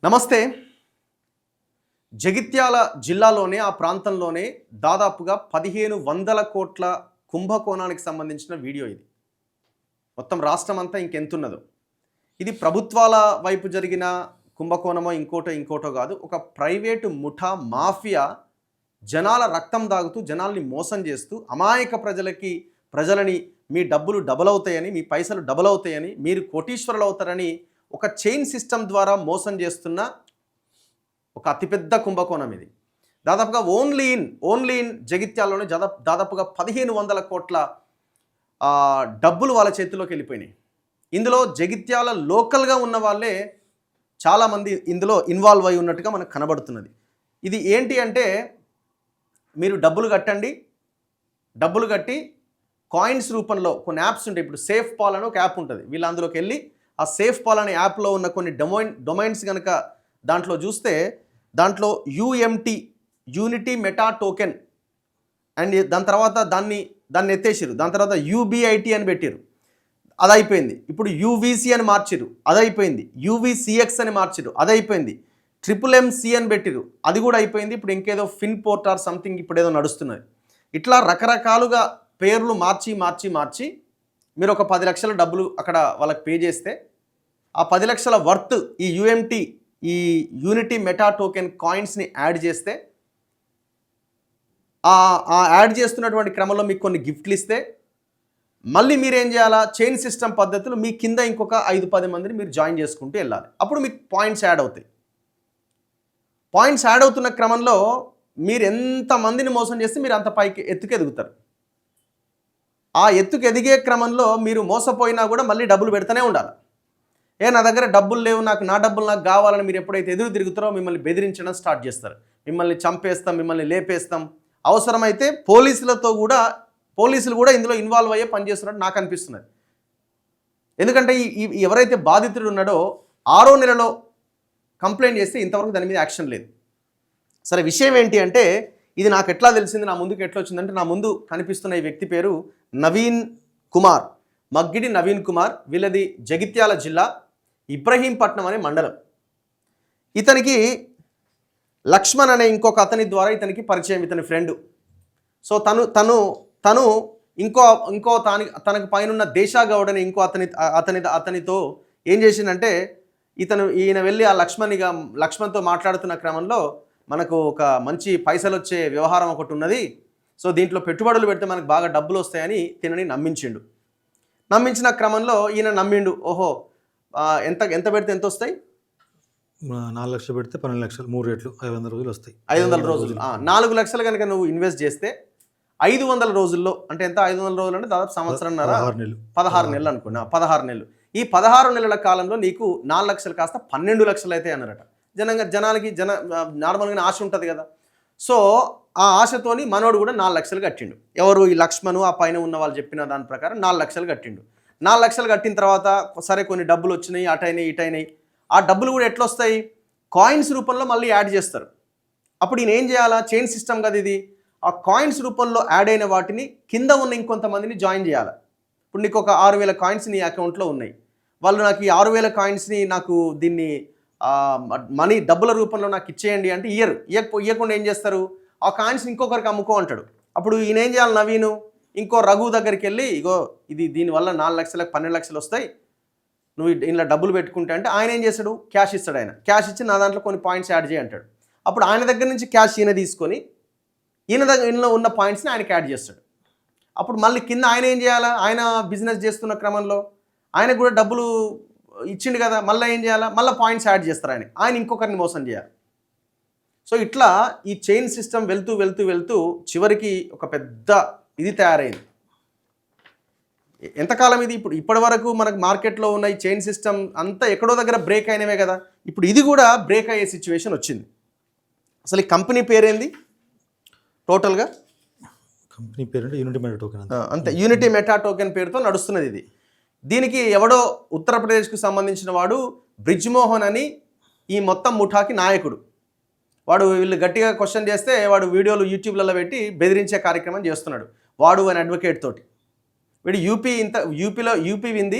నమస్తే. జగిత్యాల జిల్లాలోనే ఆ ప్రాంతంలోనే దాదాపుగా 1500 కోట్ల కుంభకోణానికి సంబంధించిన వీడియో ఇది. మొత్తం రాష్ట్రం అంతా ఇంకెంతున్నదో. ఇది ప్రభుత్వాల వైపు జరిగిన కుంభకోణమో ఇంకోటో కాదు. ఒక ప్రైవేటు ముఠా మాఫియా జనాల రక్తం దాగుతూ జనాల్ని మోసం చేస్తూ అమాయక ప్రజలని మీ డబ్బులు డబల్ అవుతాయని, మీ పైసలు డబల్ అవుతాయని, మీరు కోటీశ్వరులు అవుతారని ఒక చైన్ సిస్టమ్ ద్వారా మోసం చేస్తున్న ఒక అతిపెద్ద కుంభకోణం ఇది. దాదాపుగా ఓన్లీ ఇన్ జగిత్యాలలోనే దాదాపుగా 1500 కోట్ల డబ్బులు వాళ్ళ చేతిలోకి వెళ్ళిపోయినాయి. ఇందులో జగిత్యాల లోకల్గా ఉన్న వాళ్ళే చాలామంది ఇందులో ఇన్వాల్వ్ అయి ఉన్నట్టుగా మనకు కనబడుతున్నది. ఇది ఏంటి అంటే, మీరు డబ్బులు డబ్బులు కట్టి కాయిన్స్ రూపంలో కొన్ని యాప్స్ ఉంటాయి. ఇప్పుడు సేఫ్ పాల్ అని ఒక యాప్ ఉంటుంది. వీళ్ళు అందులోకి వెళ్ళి ఆ సేఫ్ పాల్ అనే యాప్లో ఉన్న కొన్ని డొమైన్స్ కనుక దాంట్లో చూస్తే, దాంట్లో UMT unity meta token and దాని తర్వాత దాన్ని ఎత్తేసారు. దాని తర్వాత UBIT అని పెట్టారు, అది అయిపోయింది. ఇప్పుడు UVC అని మార్చారు, అది అయిపోయింది. UVCX అని మార్చారు, అది అయిపోయింది. MMC అని పెట్టారు, అది కూడా అయిపోయింది. ఇప్పుడు ఇంకేదో ఫిన్ పోర్ట్ ఆర్ సంథింగ్ ఇప్పుడు ఏదో నడుస్తున్నది. ఇట్లా రకరకాలుగా పేర్లు మార్చి మీరు ఒక 10 లక్షల డబ్బులు అక్కడ వాళ్ళకి పే చేస్తే, ఆ 10 లక్షల వర్త్ ఈ UMT ఈ యూనిటీ మెటా టోకెన్ కాయిన్స్ని యాడ్ చేస్తే, ఆ యాడ్ చేస్తున్నటువంటి క్రమంలో మీకు కొన్ని గిఫ్ట్లు ఇస్తే, మళ్ళీ మీరేం చేయాలా, చైన్ సిస్టమ్ పద్ధతులు మీ కింద ఇంకొక 5-10 మందిని మీరు జాయిన్ చేసుకుంటూ వెళ్ళాలి. అప్పుడు మీకు పాయింట్స్ యాడ్ అవుతాయి. పాయింట్స్ యాడ్ అవుతున్న క్రమంలో మీరు ఎంతమందిని మోసం చేస్తే మీరు అంత పైకి ఎత్తుకు ఎదుగుతారు. ఆ ఎత్తుకు ఎదిగే క్రమంలో మీరు మోసపోయినా కూడా మళ్ళీ డబ్బులు పెడుతూనే ఉండాలి. నా దగ్గర డబ్బులు లేవు, నా డబ్బులు నాకు కావాలని మీరు ఎప్పుడైతే ఎదురు తిరుగుతారో మిమ్మల్ని బెదిరించడం స్టార్ట్ చేస్తారు. మిమ్మల్ని చంపేస్తాం, మిమ్మల్ని లేపేస్తాం. అవసరమైతే పోలీసులు కూడా ఇందులో ఇన్వాల్వ్ అయ్యే పనిచేస్తున్నట్టు నాకు అనిపిస్తున్నది. ఎందుకంటే ఎవరైతే బాధితుడు ఉన్నాడో 6వ నెలలో కంప్లైంట్ చేస్తే ఇంతవరకు దాని మీద యాక్షన్ లేదు. సరే, విషయం ఏంటి అంటే, ఇది నాకు ఎట్లా తెలిసింది, నా ముందుకు ఎట్లా వచ్చిందంటే, నా ముందు కనిపిస్తున్న ఈ వ్యక్తి పేరు నవీన్ కుమార్, మగ్గిడి నవీన్ కుమార్. వీళ్ళది జగిత్యాల జిల్లా ఇబ్రహీంపట్నం అనే మండలం. ఇతనికి లక్ష్మణ్ అనే ఇంకొక అతని ద్వారా ఇతనికి పరిచయం, ఇతని ఫ్రెండ్. సో తను ఇంకో తనకు పైన దేశాగౌడ్ అని ఇంకో అతనితో ఏం చేసిందంటే, ఈయన వెళ్ళి ఆ లక్ష్మణ్తో మాట్లాడుతున్న క్రమంలో, మనకు ఒక మంచి పైసలు వచ్చే వ్యవహారం ఒకటి ఉన్నది, సో దీంట్లో పెట్టుబడులు పెడితే మనకు బాగా డబ్బులు వస్తాయని తినని నమ్మించిండు. నమ్మించిన క్రమంలో ఈయన నమ్మిండు. ఓహో, ఎంత పెడితే ఎంత వస్తాయి? 4 లక్షలు పెడితే 12 లక్షలు, 3 రేట్లు 500 రోజులు వస్తాయి. 500 రోజులు 4 లక్షలు కనుక నువ్వు ఇన్వెస్ట్ చేస్తే 500 రోజుల్లో అంటే ఎంత? 500 రోజులు అంటే దాదాపు సంవత్సరంన్నర, 16 నెలలు అనుకున్నా. 16 నెలలు. ఈ 16 నెలల కాలంలో నీకు 4 లక్షలు కాస్త 12 లక్షలు అయితే అన్నారట. జనానికి నార్మల్గా ఆశ ఉంటుంది కదా. సో ఆ ఆశతోని మనోడు కూడా 4 లక్షలు కట్టిండు. ఎవరు? ఈ లక్ష్మణు, ఆ పైన ఉన్న వాళ్ళు చెప్పిన దాని ప్రకారం 4 లక్షలు కట్టిండు. 4 లక్షలు కట్టిన తర్వాత సరే కొన్ని డబ్బులు వచ్చినాయి, అటైనాయి ఇటైనాయి. ఆ డబ్బులు కూడా ఎట్లా వస్తాయి? కాయిన్స్ రూపంలో మళ్ళీ యాడ్ చేస్తారు. అప్పుడు ఈయన ఏం చేయాలా? చైన్ సిస్టమ్ కదా ఇది. ఆ కాయిన్స్ రూపంలో యాడ్ అయిన వాటిని కింద ఉన్న ఇంకొంతమందిని జాయిన్ చేయాలి. ఇప్పుడు నీకు ఒక 6000 కాయిన్స్ నీ అకౌంట్లో ఉన్నాయి. వాళ్ళు నాకు ఈ 6000 కాయిన్స్ని నాకు దీన్ని మనీ డబ్బుల రూపంలో నాకు ఇచ్చేయండి అంటే ఇయ్యకుండా ఏం చేస్తారు? ఆ కాయిన్స్ ఇంకొకరికి అమ్ముకో అంటాడు. అప్పుడు ఈయన ఏం చేయాలి? నవీను ఇంకో రఘు దగ్గరికి వెళ్ళి, ఇగో దీనివల్ల 4 లక్షలకు 12 లక్షలు వస్తాయి, నువ్వు ఇలా డబ్బులు పెట్టుకుంటే అంటే ఆయన ఏం చేస్తాడు? క్యాష్ ఇస్తాడు. ఆయన క్యాష్ ఇచ్చి నా దాంట్లో కొన్ని పాయింట్స్ యాడ్ చేయి అంటాడు. అప్పుడు ఆయన దగ్గర నుంచి క్యాష్ ఈయన తీసుకొని ఈయనలో ఉన్న పాయింట్స్ని ఆయనకి యాడ్ చేస్తాడు. అప్పుడు మళ్ళీ కింద ఆయన ఏం చేయాలా? ఆయన బిజినెస్ చేస్తున్న క్రమంలో ఆయనకు కూడా డబ్బులు ఇచ్చిండు కదా, మళ్ళీ ఏం చేయాలా? మళ్ళీ పాయింట్స్ యాడ్ చేస్తారు. ఆయన ఇంకొకరిని మోసం చేయాలి. సో ఇట్లా ఈ చైన్ సిస్టమ్ వెళ్తూ చివరికి ఒక పెద్ద ఇది తయారైంది. ఎంతకాలం ఇది? ఇప్పటి వరకు మనకు మార్కెట్లో ఉన్న ఈ చైన్ సిస్టమ్ అంతా ఎక్కడో దగ్గర బ్రేక్ అయినవే కదా. ఇప్పుడు ఇది కూడా బ్రేక్ అయ్యే సిచ్యువేషన్ వచ్చింది. అసలు ఈ కంపెనీ పేరేంది టోటల్గా? కంపెనీ పేరు యూనిటీ మెటా టోకెన్. అంతే, యూనిటీ మెటా టోకెన్ పేరుతో నడుస్తున్నది ఇది. దీనికి ఎవడో ఉత్తరప్రదేశ్కు సంబంధించిన వాడు బ్రిజ్మోహన్ అని ఈ మొత్తం ముఠాకి నాయకుడు. వీళ్ళు గట్టిగా క్వశ్చన్ చేస్తే వాడు వీడియోలు యూట్యూబ్లలో పెట్టి బెదిరించే కార్యక్రమం చేస్తున్నాడు. వాడు అని అడ్వకేట్ తోటి. వీడు యూపీ వింది,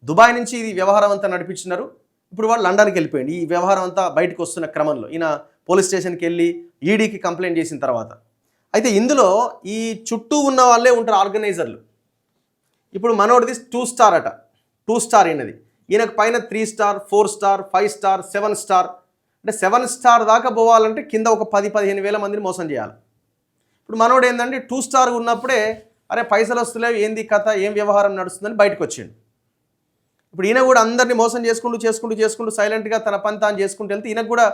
దుబాయ్ నుంచి ఇది వ్యవహారం అంతా నడిపించినారు. ఇప్పుడు వాడు లండన్కి వెళ్ళిపోయింది. ఈ వ్యవహారం అంతా బయటకు వస్తున్న క్రమంలో ఈయన పోలీస్ స్టేషన్కి వెళ్ళి ఈడీకి కంప్లైంట్ చేసిన తర్వాత. అయితే ఇందులో ఈ చుట్టూ ఉన్న వాళ్ళే ఉంటారు ఆర్గనైజర్లు. ఇప్పుడు మనోడిది 2 స్టార్ అట, 2 స్టార్ అయినది. ఈయనకు పైన 3 స్టార్, 4 స్టార్, 5 స్టార్, 7 స్టార్. అంటే 7 స్టార్ దాకా పోవాలంటే కింద ఒక 10-15 వేల మందిని మోసం చేయాలి. ఇప్పుడు మనోడు ఏంటంటే 2 స్టార్ ఉన్నప్పుడే అరే పైసలు వస్తలేవు, ఏంది కథ, ఏం వ్యవహారం నడుస్తుందని బయటకు వచ్చిండు. ఇప్పుడు ఈయన కూడా అందరినీ మోసం చేసుకుంటూ సైలెంట్గా తన పని తాను చేసుకుంటూ వెళ్తే ఈయనకు కూడా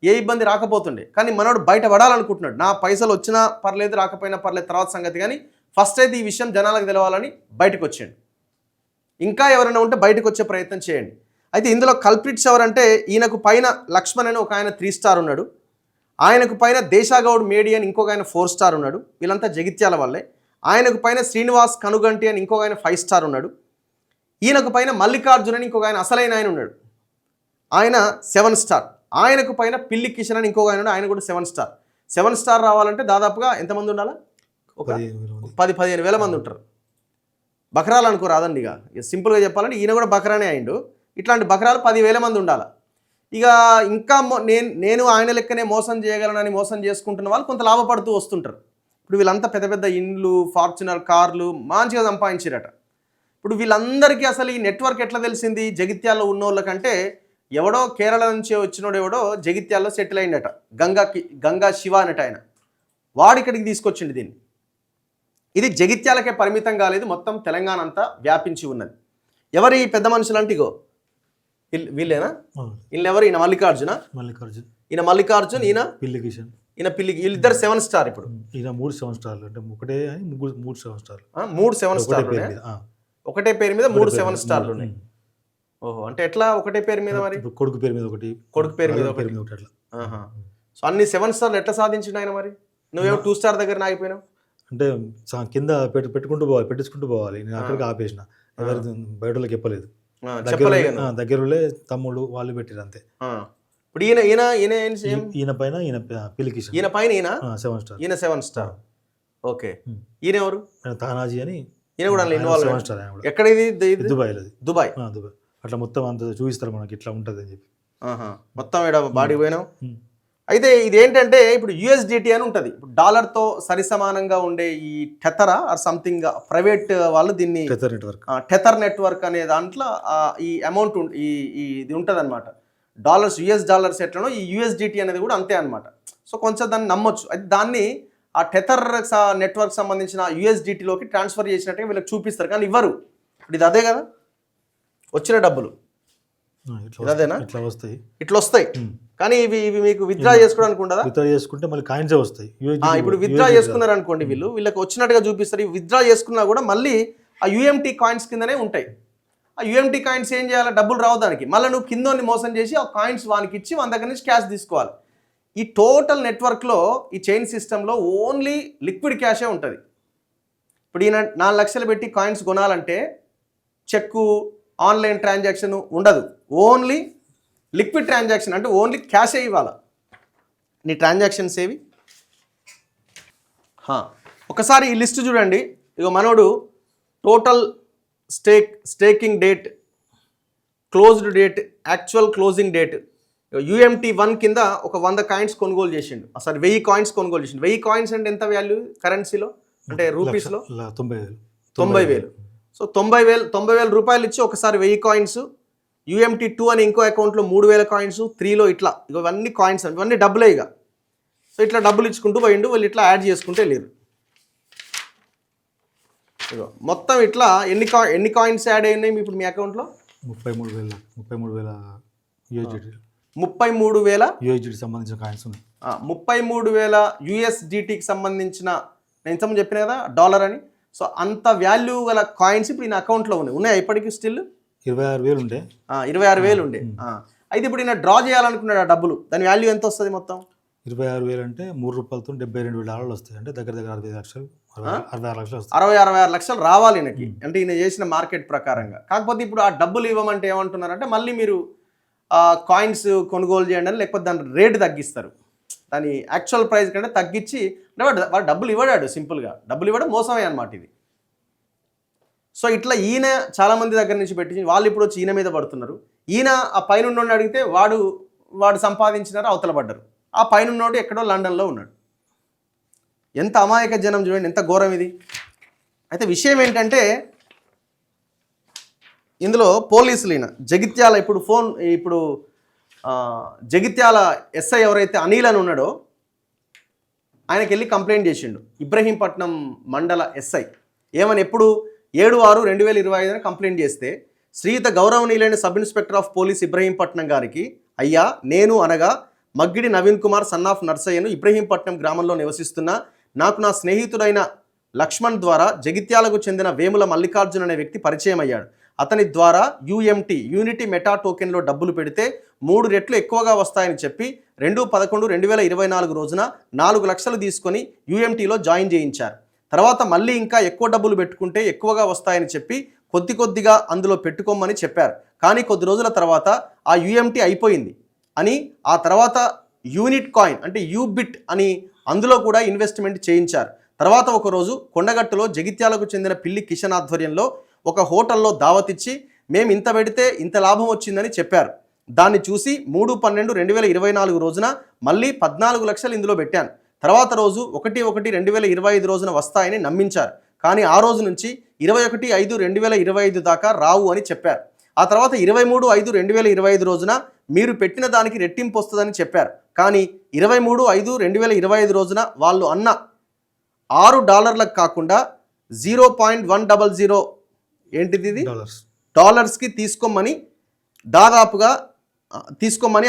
ఏ ఇబ్బంది రాకపోతుండే. కానీ మనోడు బయట పడాలనుకుంటున్నాడు. నా పైసలు వచ్చినా పర్లేదు, రాకపోయినా పర్లేదు, తర్వాత సంగతి. కానీ ఫస్ట్ అయితే ఈ విషయం జనాలకు తెలవాలని బయటకు వచ్చాడు. ఇంకా ఎవరైనా ఉంటే బయటకు వచ్చే ప్రయత్నం చేయండి. అయితే ఇందులో కల్ప్రిట్స్ ఎవరంటే ఈయనకు పైన లక్ష్మణ్ అని ఒక ఆయన 3 స్టార్ ఉన్నాడు. ఆయనకు పైన దేశాగౌడ్ మేడి అని ఇంకొక ఆయన 4 స్టార్ ఉన్నాడు. వీళ్ళంతా జగిత్యాల వాళ్ళే. ఆయనకు పైన శ్రీనివాస్ కనుగంటి అని ఇంకొక ఆయన 5 స్టార్ ఉన్నాడు. ఈయనకు పైన మల్లికార్జున్ అని ఇంకొక ఆయన అసలైన ఆయన ఉన్నాడు, ఆయన 7 స్టార్. ఆయనకు పైన పిల్లి కిషన్ అని ఇంకొక ఆయన ఉన్నాడు, ఆయన కూడా 7 స్టార్. 7 స్టార్ రావాలంటే దాదాపుగా ఎంతమంది ఉండాలా? ఒక 10-15 వేల మంది ఉంటారు. బకరాలు అనుకో రాదండి. ఇక సింపుల్గా చెప్పాలంటే ఈయన కూడా బకరానే అయిండు. ఇట్లాంటి బకరాలు 10,000 మంది ఉండాలి. ఇక ఇంకా నేను ఆయన లెక్కనే మోసం చేయగలనని మోసం చేసుకుంటున్న వాళ్ళు కొంత లాభపడుతూ వస్తుంటారు. ఇప్పుడు వీళ్ళంతా పెద్ద పెద్ద ఇండ్లు, ఫార్చునర్ కార్లు మంచిగా సంపాదించారట. ఇప్పుడు వీళ్ళందరికీ అసలు ఈ నెట్వర్క్ ఎట్లా తెలిసింది? జగిత్యాల్లో ఉన్నోళ్ళకంటే ఎవడో కేరళ నుంచి వచ్చినోడు ఎవడో జగిత్యాల్లో సెటిల్ అయిందట, గంగా శివ అనట ఆయన. వాడు ఇక్కడికి తీసుకొచ్చిండు దీన్ని. ఇది జగిత్యాలకే పరిమితం కాలేదు, మొత్తం తెలంగాణ అంతా వ్యాపించి ఉన్నది. ఎవరి పెద్ద మనుషులు అంటే ఇగో వీళ్ళేనా? వీళ్ళెవరు? ఈయన మల్లికార్జున, ఈయన మల్లికార్జున్, ఈయన పిల్లి కిషన్, ఈయన పిల్లికి. వీళ్ళిద్దరు 7 స్టార్. ఇప్పుడు ఈయన 3 7 స్టార్లు అంటే ఒకటే 3 7 స్టార్లు, 3 7 స్టార్లు ఒకటే పేరు మీద 3 7 స్టార్లు ఉన్నాయి. ఓహో, అంటే ఎట్లా ఒకటే పేరు మీద? మరి కొడుకు పేరు మీద ఒకటి, కొడుకు పేరు మీద ఒకటి అట్లా. సో అన్ని 7 స్టార్లు ఎట్లా సాధించిండు ఆయన? మరి నువ్వేమో 2 స్టార్ దగ్గర ఆగిపోయినావు. అంటే కింద పెట్టించుకుంటూ పోవాలి. నేను అక్కడికి ఆపేసిన, ఎవరి బయటలోకి చెప్పలేదు. దగ్గరలో తమ్ముడు వాళ్ళు పెట్టారు అంతే. ఇప్పుడు ఈయన పైన ఈయన పిల్లి కిషన్, ఈయన పైన ఈయన 7 స్టార్, ఈయన 7 స్టార్. ఓకే, ఈయన ఎవరు? తానాజీ అని, ఈయన కూడా ఇన్వాల్వ్. 7 స్టార్. ఎక్కడ ఇది? దుబాయ్. దుబాయ్. అట్లా మొత్తం అంత చూపిస్తారు మనకి, ఇట్లా ఉంటుంది అని చెప్పి. మొత్తం ఇక్కడ బాడీ పోయినావు. అయితే ఇది ఏంటంటే ఇప్పుడు యూఎస్డిటీ అని ఉంటుంది. ఇప్పుడు డాలర్తో సరిసమానంగా ఉండే ఈ టెథర్ ఆర్ సంథింగ్ ప్రైవేట్ వాళ్ళు దీన్ని టెథర్ నెట్వర్క్ అనే దాంట్లో ఈ అమౌంట్ ఇది ఉంటుంది అనమాట. డాలర్స్, యుఎస్ డాలర్స్ ఎట్లనో ఈ యూఎస్డిటీ అనేది కూడా అంతే అనమాట. సో కొంచెం దాన్ని నమ్మొచ్చు. అయితే దాన్ని ఆ టెథర్ నెట్వర్క్ సంబంధించిన యూఎస్డిటీలోకి ట్రాన్స్ఫర్ చేసినట్టుగా వీళ్ళకి చూపిస్తారు, కానీ ఇవ్వరు. ఇప్పుడు ఇది అదే కదా వచ్చిన డబ్బులు, అదేనా? ఇట్లా వస్తాయి. కానీ ఇవి మీకు విత్డ్రా చేసుకోవడానికి ఉండదా? విత్డ్రా చేసుకుంటే మళ్ళీ కాయిన్సే వస్తాయి. ఇప్పుడు విత్డ్రా చేసుకున్నారు అనుకోండి, వీళ్ళకి వచ్చినట్టుగా చూపిస్తారు. విత్డ్రా చేసుకున్నా కూడా మళ్ళీ ఆ యూఎంటీ కాయిన్స్ కిందనే ఉంటాయి. ఆ యూఎంటీ కాయిన్స్ ఏం చేయాలి? డబ్బులు రావు దానికి. మళ్ళీ నువ్వు కిందోని మోసం చేసి ఆ కాయిన్స్ వానికి ఇచ్చి మన దగ్గర నుంచి క్యాష్ తీసుకోవాలి. ఈ టోటల్ నెట్వర్క్లో, ఈ చైన్ సిస్టంలో ఓన్లీ లిక్విడ్ క్యాషే ఉంటుంది. ఇప్పుడు ఈయన 4 లక్షలు పెట్టి కాయిన్స్ కొనాలంటే చెక్కు, ఆన్లైన్ ట్రాన్సాక్షన్ ఉండదు. ఓన్లీ లిక్విడ్ ట్రాన్సాక్షన్, అంటే ఓన్లీ క్యాషే ఇవ్వాలి. నీ ట్రాన్సాక్షన్స్ ఏవి? ఒకసారి ఈ లిస్ట్ చూడండి. ఇక మనోడు total staking date, closed date, actual closing date, UMT 1 కింద ఒక 100 కాయిన్స్ కొనుగోలు చేసిండు. అసలు 1000 కాయిన్స్ కొనుగోలు చేసిండు. 1000 కాయిన్స్ అంటే ఎంత వాల్యూ కరెన్సీలో? అంటే రూపీస్లో 90,000. సో 90,000 రూపాయలు ఇచ్చి ఒకసారి 1000 కాయిన్స్. యూఎంటీ 2 అని ఇంకో అకౌంట్లో 3,000 కాయిన్స్, 3లో ఇట్లా ఇవన్నీ కాయిన్స్, ఇవన్నీ డబ్బులే. ఇక సో ఇట్లా డబ్బులు ఇచ్చుకుంటూ పోయిండు. వాళ్ళు ఇట్లా యాడ్ చేసుకుంటే లేరు. ఇగో మొత్తం ఇట్లా ఎన్ని కాయిన్స్ యాడ్ అయినాయి ఇప్పుడు మీ అకౌంట్లో? 33,000 యూఎస్డిటీ సంబంధించిన కాయిన్స్ ఉన్నాయి. 33,000 యూఎస్డిటీకి సంబంధించిన, నేను ఇంతకుముందు చెప్పిన కదా డాలర్ అని. సో అంత వాల్యూ గల కాయిన్స్ ఇప్పుడు ఈయన అకౌంట్లో ఉన్నాయి. ఇప్పటికీ స్టిల్ 26,000 ఉండే. 26,000 ఉండే. అయితే ఇప్పుడు ఈయన డ్రా చేయాలనుకున్నాడు ఆ డబ్బులు. దాని వాల్యూ ఎంత వస్తుంది మొత్తం? 26,000 అంటే $3 $72,000 వస్తాయి. అంటే దగ్గర 65 లక్షలు, 66 లక్షలు వస్తాయి. 66 లక్షలు రావాలి ఈయనకి, అంటే ఈయన చేసిన మార్కెట్ ప్రకారంగా. కాకపోతే ఇప్పుడు ఆ డబ్బులు ఇవ్వమంటే ఏమంటున్నారంటే మళ్ళీ మీరు కాయిన్స్ కొనుగోలు చేయండి అని, లేకపోతే దాని రేటు తగ్గిస్తారు. దాని యాక్చువల్ ప్రైస్ కంటే తగ్గించి, అంటే వాడు డబ్బులు ఇవ్వడాడు. సింపుల్గా డబ్బులు ఇవ్వడం మోసమే అన్నమాట ఇది. సో ఇట్లా ఈయన చాలామంది దగ్గర నుంచి పెట్టి వాళ్ళు ఇప్పుడు వచ్చి ఈయన మీద పడుతున్నారు. ఈయన ఆ పైన అడిగితే వాడు సంపాదించినారు, అవతల పడ్డారు. ఆ పైన ఎక్కడో లండన్లో ఉన్నాడు. ఎంత అమాయక జనం చూడండి, ఎంత ఘోరం ఇది. అయితే విషయం ఏంటంటే ఇందులో పోలీసులు ఈయన జగిత్యాల ఇప్పుడు జగిత్యాల ఎస్ఐ ఎవరైతే అనిల్ అని ఉన్నాడో ఆయనకి వెళ్ళి కంప్లైంట్ చేసిండు. ఇబ్రహీంపట్నం మండల ఎస్ఐ ఏమని ఎప్పుడు 7/6/2025 కంప్లైంట్ చేస్తే శ్రీయుత గౌరవనీయులైన sub inspector of police Ibrahimpatnam గారికి, అయ్యా నేను అనగా మగ్గిడి నవీన్ కుమార్ సన్ ఆఫ్ నర్సయ్యను ఇబ్రహీంపట్నం గ్రామంలో నివసిస్తున్న నాకు నా స్నేహితుడైన లక్ష్మణ్ ద్వారా జగిత్యాలకు చెందిన వేముల మల్లికార్జున్ అనే వ్యక్తి పరిచయం అయ్యాడు. అతని ద్వారా యూనిటీ మెటా టోకెన్లో డబ్బులు పెడితే 3 రెట్లు ఎక్కువగా వస్తాయని చెప్పి 2/11/2024 రోజున 4 లక్షలు తీసుకొని యూఎంటీలో జాయిన్ చేయించారు. తర్వాత మళ్ళీ ఇంకా ఎక్కువ డబ్బులు పెట్టుకుంటే ఎక్కువగా వస్తాయని చెప్పి కొద్దిగా అందులో పెట్టుకోమని చెప్పారు. కానీ కొద్ది రోజుల తర్వాత ఆ యూఎంటీ అయిపోయింది అని ఆ తర్వాత యూనిట్ కాయిన్ అంటే యూబిట్ అని అందులో కూడా ఇన్వెస్ట్మెంట్ చేయించారు. తర్వాత ఒకరోజు కొండగట్టులో జగిత్యాలకు చెందిన పిల్లి కిషన్ ఆధ్వర్యంలో ఒక హోటల్లో దావతిచ్చి మేము ఇంత పెడితే ఇంత లాభం వచ్చిందని చెప్పారు. దాన్ని చూసి 3/12/2024 రోజున మళ్ళీ 14 లక్షలు ఇందులో పెట్టాను. తర్వాత రోజు 1/1/2025 రోజున వస్తాయని నమ్మించారు. కానీ ఆ రోజు నుంచి 21/5/2025 దాకా రావు అని చెప్పారు. ఆ తర్వాత 23/5/2025 రోజున మీరు పెట్టిన దానికి రెట్టింపు వస్తుందని చెప్పారు. కానీ 23/5/2025 రోజున వాళ్ళు అన్న $6 కాకుండా 0.100 ఏంటిది ఇది డాలర్స్కి తీసుకోమని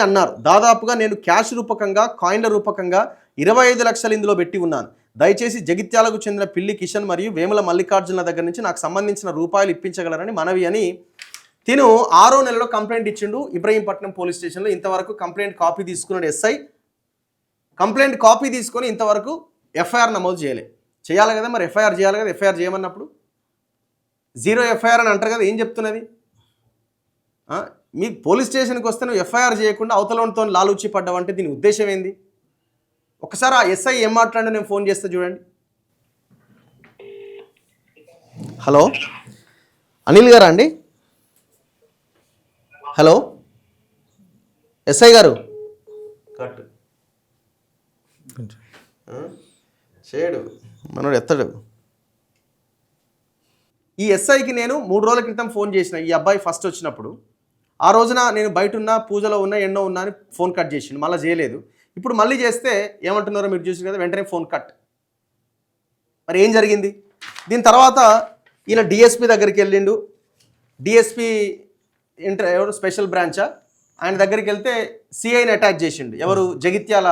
అన్నారు. దాదాపుగా నేను క్యాష్ రూపకంగా కాయిన్ల రూపకంగా 25 లక్షలు ఇందులో పెట్టి ఉన్నాను. దయచేసి జగిత్యాలకు చెందిన పిల్లి కిషన్ మరియు వేముల మల్లికార్జున దగ్గర నుంచి నాకు సంబంధించిన రూపాయలు ఇప్పించగలరని మనవి అని తిను 6వ నెలలో కంప్లైంట్ ఇచ్చిండు ఇబ్రహీంపట్నం పోలీస్ స్టేషన్లో. ఇంతవరకు కంప్లైంట్ కాపీ తీసుకున్నాడు ఎస్ఐ. కంప్లైంట్ కాపీ తీసుకొని ఇంతవరకు ఎఫ్ఐఆర్ నమోదు చేయాలి కదా, మరి ఎఫ్ఐఆర్ చేయాలి కదా. ఎఫ్ఐఆర్ చేయమన్నప్పుడు 0 ఎఫ్ఐఆర్ అని అంటారు కదా, ఏం చెప్తున్నది? మీ పోలీస్ స్టేషన్కి వస్తే నువ్వు ఎఫ్ఐఆర్ చేయకుండా అవతలతో లాలూచి పడ్డావంటే దీని ఉద్దేశం ఏంది? ఒకసారి ఆ ఎస్ఐ ఏం మాట్లాడో నేను ఫోన్ చేస్తా చూడండి. హలో అనిల్ గారా అండి? హలో ఎస్ఐ గారు, కట్ చేయడు మనోడు ఎత్తడు. ఈ ఎస్ఐకి నేను 3 రోజుల క్రితం ఫోన్ చేసిన. ఈ అబ్బాయి ఫస్ట్ వచ్చినప్పుడు ఆ రోజున నేను బయట ఉన్నా, పూజలో ఉన్నా, ఎన్నో ఉన్నా అని ఫోన్ కట్ చేసిండు. మళ్ళీ చేయలేదు. ఇప్పుడు మళ్ళీ చేస్తే ఏమంటున్నారో మీరు చూసి కదా, వెంటనే ఫోన్ కట్. మరి ఏం జరిగింది? దీని తర్వాత ఈయన డిఎస్పీ దగ్గరికి వెళ్ళిండు. డిఎస్పీ ఎవరు స్పెషల్ బ్రాంచా, ఆయన దగ్గరికి వెళ్తే సిఐని అటాచ్ చేసిండు. ఎవరు? జగిత్యాల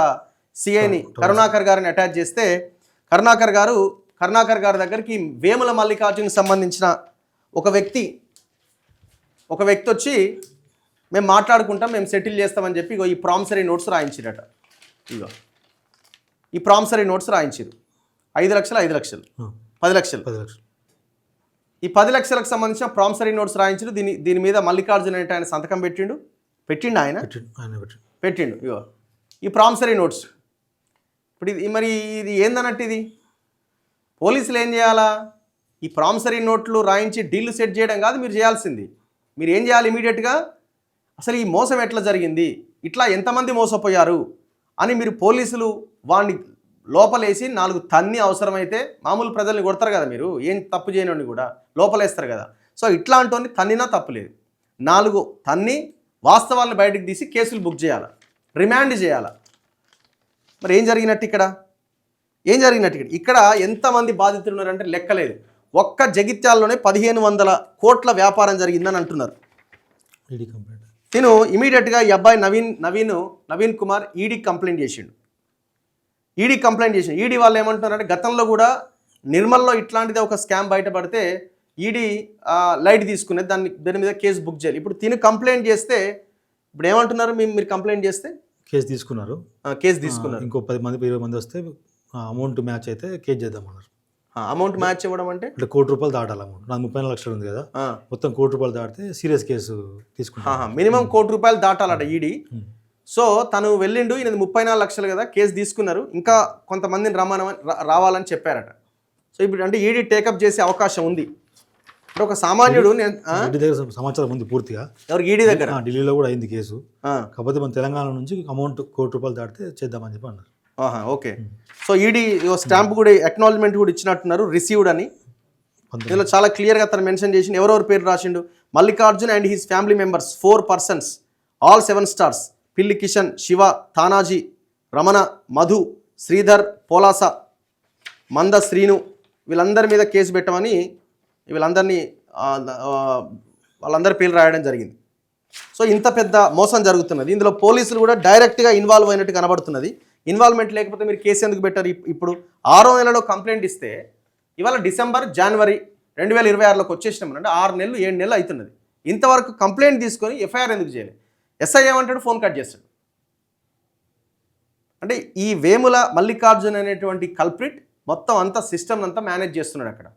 సిఐని కరుణాకర్ గారిని అటాచ్ చేస్తే కరుణాకర్ గారి దగ్గరికి వేముల మల్లికార్జునకి సంబంధించిన ఒక వ్యక్తి వచ్చి మేము మాట్లాడుకుంటాం, మేము సెటిల్ చేస్తామని చెప్పి ఈ ప్రామిసరీ నోట్స్ రాయించిరట. ఇగో ఈ ప్రామిసరీ నోట్స్ రాయించారు. 5 లక్షలు 10 లక్షలు. ఈ 10 లక్షలకు సంబంధించిన ప్రామిసరీ నోట్స్ రాయించారు. దీని మీద మల్లికార్జున అంటే ఆయన సంతకం పెట్టిండు. ఇగో ఈ ప్రామిసరీ నోట్స్. ఇప్పుడు ఇది ఏందన్నట్టు ఇది పోలీసులు ఏం చేయాలా? ఈ ప్రామిసరీ నోట్లు రాయించి డీల్ సెట్ చేయడం కాదు మీరు చేయాల్సింది. మీరు ఏం చేయాలి? ఇమీడియట్గా అసలు ఈ మోసం ఎట్లా జరిగింది, ఇట్లా ఎంతమంది మోసపోయారు అని మీరు పోలీసులు వాడిని లోపలేసి 4 తన్ని, అవసరమైతే మామూలు ప్రజల్ని కొడతారు కదా, మీరు ఏం తప్పు చేయనోని కూడా లోపలేస్తారు కదా. సో ఇట్లాంటి తన్నినా తప్పులేదు. 4 తన్ని వాస్తవాలను బయటకు తీసి కేసులు బుక్ చేయాలి, రిమాండ్ చేయాలి. మరి ఏం జరిగినట్టు ఇక్కడ? ఇక్కడ ఎంతమంది బాధితులు ఉన్నారంటే లెక్కలేదు. ఒక్క జగిత్యాల్లోనే 1500 కోట్ల వ్యాపారం జరిగిందని అంటున్నారు. నేను ఇమీడియట్గా ఈ అబ్బాయి నవీన్ కుమార్ ఈడీకి కంప్లైంట్ చేసిండు. ఈడీ వాళ్ళు ఏమంటున్నారంటే గతంలో కూడా నిర్మల్లో ఇట్లాంటిదే ఒక స్కామ్ బయటపడితే ఈడీ లైట్ తీసుకునేది, దాని మీద కేసు బుక్ చేయాలి. ఇప్పుడు తిను కంప్లైంట్ చేస్తే ఇప్పుడు ఏమంటున్నారు? మీరు కంప్లైంట్ చేస్తే కేసు తీసుకున్నారు. ఇంకో 10 మంది 20 మంది వస్తే అమౌంట్ మ్యాచ్ అయితే కేసు చేద్దామన్నారు. అమౌంట్ మ్యాచ్ ఇవ్వడం అంటే ఇట్లా ₹1,00,00,000 దాటాలి. అమౌంట్ నాకు 30 లక్షలు ఉంది కదా, మొత్తం ₹1,00,00,000 దాటితే సీరియస్ కేసు తీసుకుంటా. మినిమం ₹1,00,00,000 దాటాలట ఈడీ. సో తను వెళ్ళిండు, ఈయన 34 లక్షలు కదా, కేసు తీసుకున్నారు. ఇంకా కొంతమందిని రావాలని చెప్పారట. సో ఇప్పుడు అంటే ఈడీ టేకప్ చేసే అవకాశం ఉంది. ఇప్పుడు ఒక సామాన్యుడు రెడ్డి దగ్గర సమాచారం ఉంది పూర్తిగా. ఎవరికి ఈడీ దగ్గర ఢిల్లీలో కూడా అయింది కేసు. కాకపోతే మన తెలంగాణ నుంచి అమౌంట్ ₹1,00,00,000 దాటితే చేద్దామని చెప్పి అన్నారు. ఓకే. సో ఈడీ స్టాంప్ కూడా అక్నాలజ్మెంట్ కూడా ఇచ్చినట్టున్నారు, రిసీవ్డ్ అని. ఇందులో చాలా క్లియర్గా తను మెన్షన్ చేసి ఎవరెవరు పేరు రాసిండు. Mallikarjun and his family members 4 persons, all 7 stars, పిల్లి కిషన్, శివ, తానాజీ, రమణ, మధు, శ్రీధర్, పోలాస, మంద శ్రీను, వీళ్ళందరి మీద కేసు పెట్టమని వీళ్ళందరినీ వాళ్ళందరి పేర్లు రాయడం జరిగింది. సో ఇంత పెద్ద మోసం జరుగుతున్నది. ఇందులో పోలీసులు కూడా డైరెక్ట్గా ఇన్వాల్వ్ అయినట్టు కనబడుతున్నది. ఇన్వాల్వ్మెంట్ లేకపోతే మీరు కేసు ఎందుకు పెట్టారు? ఇప్పుడు 6వ నెలలో కంప్లైంట్ ఇస్తే ఇవాళ డిసెంబర్, జనవరి 2026లోకి వచ్చేసినామనంటే 6 నెలలు 7 నెలలు అవుతున్నది. ఇంతవరకు కంప్లైంట్ తీసుకొని ఎఫ్ఐఆర్ ఎందుకు చేయలేదు? ఎస్ఐ ఏమంటాడు? ఫోన్ కట్ చేస్తాడు. అంటే ఈ వేముల మల్లికార్జున్ అనేటువంటి కల్ప్రిట్ మొత్తం అంతా సిస్టమ్ అంతా మేనేజ్ చేస్తున్నాడు అక్కడ.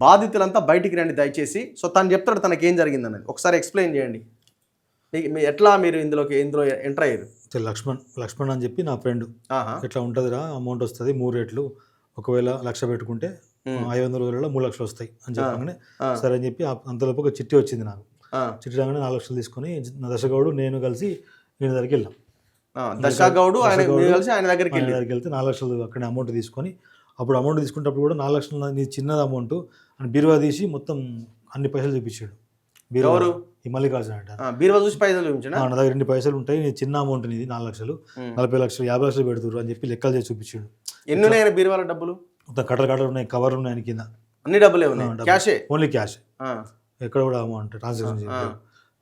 బాధితులంతా బయటికి రండి దయచేసి. సో తను చెప్తాడు తనకేం జరిగిందన్నది. ఒకసారి ఎక్స్ప్లెయిన్ చేయండి. ఎట్లా మీరు ఇందులో ఎంటర్ అయ్యారు? లక్ష్మణ్ అని చెప్పి నా ఫ్రెండ్, ఎట్లా ఉంటుందిరా అమౌంట్ వస్తుంది 3 రేట్లు, ఒకవేళ 1,00,000 పెట్టుకుంటే 500 రోజులలో 3 లక్షలు వస్తాయి అని చెప్పగానే సరే అని చెప్పి అంతలోపు ఒక చిట్టి వచ్చింది నాకు. చిట్టి రాగానే 4 లక్షలు తీసుకొని నా దశగౌడు నేను కలిసి ఈయన దగ్గరికి వెళ్ళాం. దశగౌడు ఆయన దగ్గరికి వెళ్తే 4 లక్షలు అక్కడ అమౌంట్ తీసుకొని, అప్పుడు అమౌంట్ తీసుకునేటప్పుడు కూడా 4 లక్షలు నీ చిన్నది అమౌంట్ అని బీరువా తీసి మొత్తం అన్ని పైసలు చూపించాడు. ఎవరు? ఈ మల్లికార్జున అంట. బీరువా చూసి పైసలు చూపించాడు. నా దగ్గర 2 పైసలు ఉంటాయి, నీ చిన్న అమౌంట్ నీది 4 లక్షలు, 40 లక్షలు, 50 లక్షలు పెడుతురు అని చెప్పి లెక్కలు చేసి చూపించాడు. ఎన్ని ఉన్నాయి బీరువాల డబ్బులు? మొత్తం కట్టలు ఉన్నాయి, కవర్లు ఉన్నాయి ఆయన కింద, అన్ని డబ్బులే ఉన్నాయి. క్యాషే, ఓన్లీ క్యాష్. ఎక్కడ కూడా అమౌంట్ ట్రాన్సాక్షన్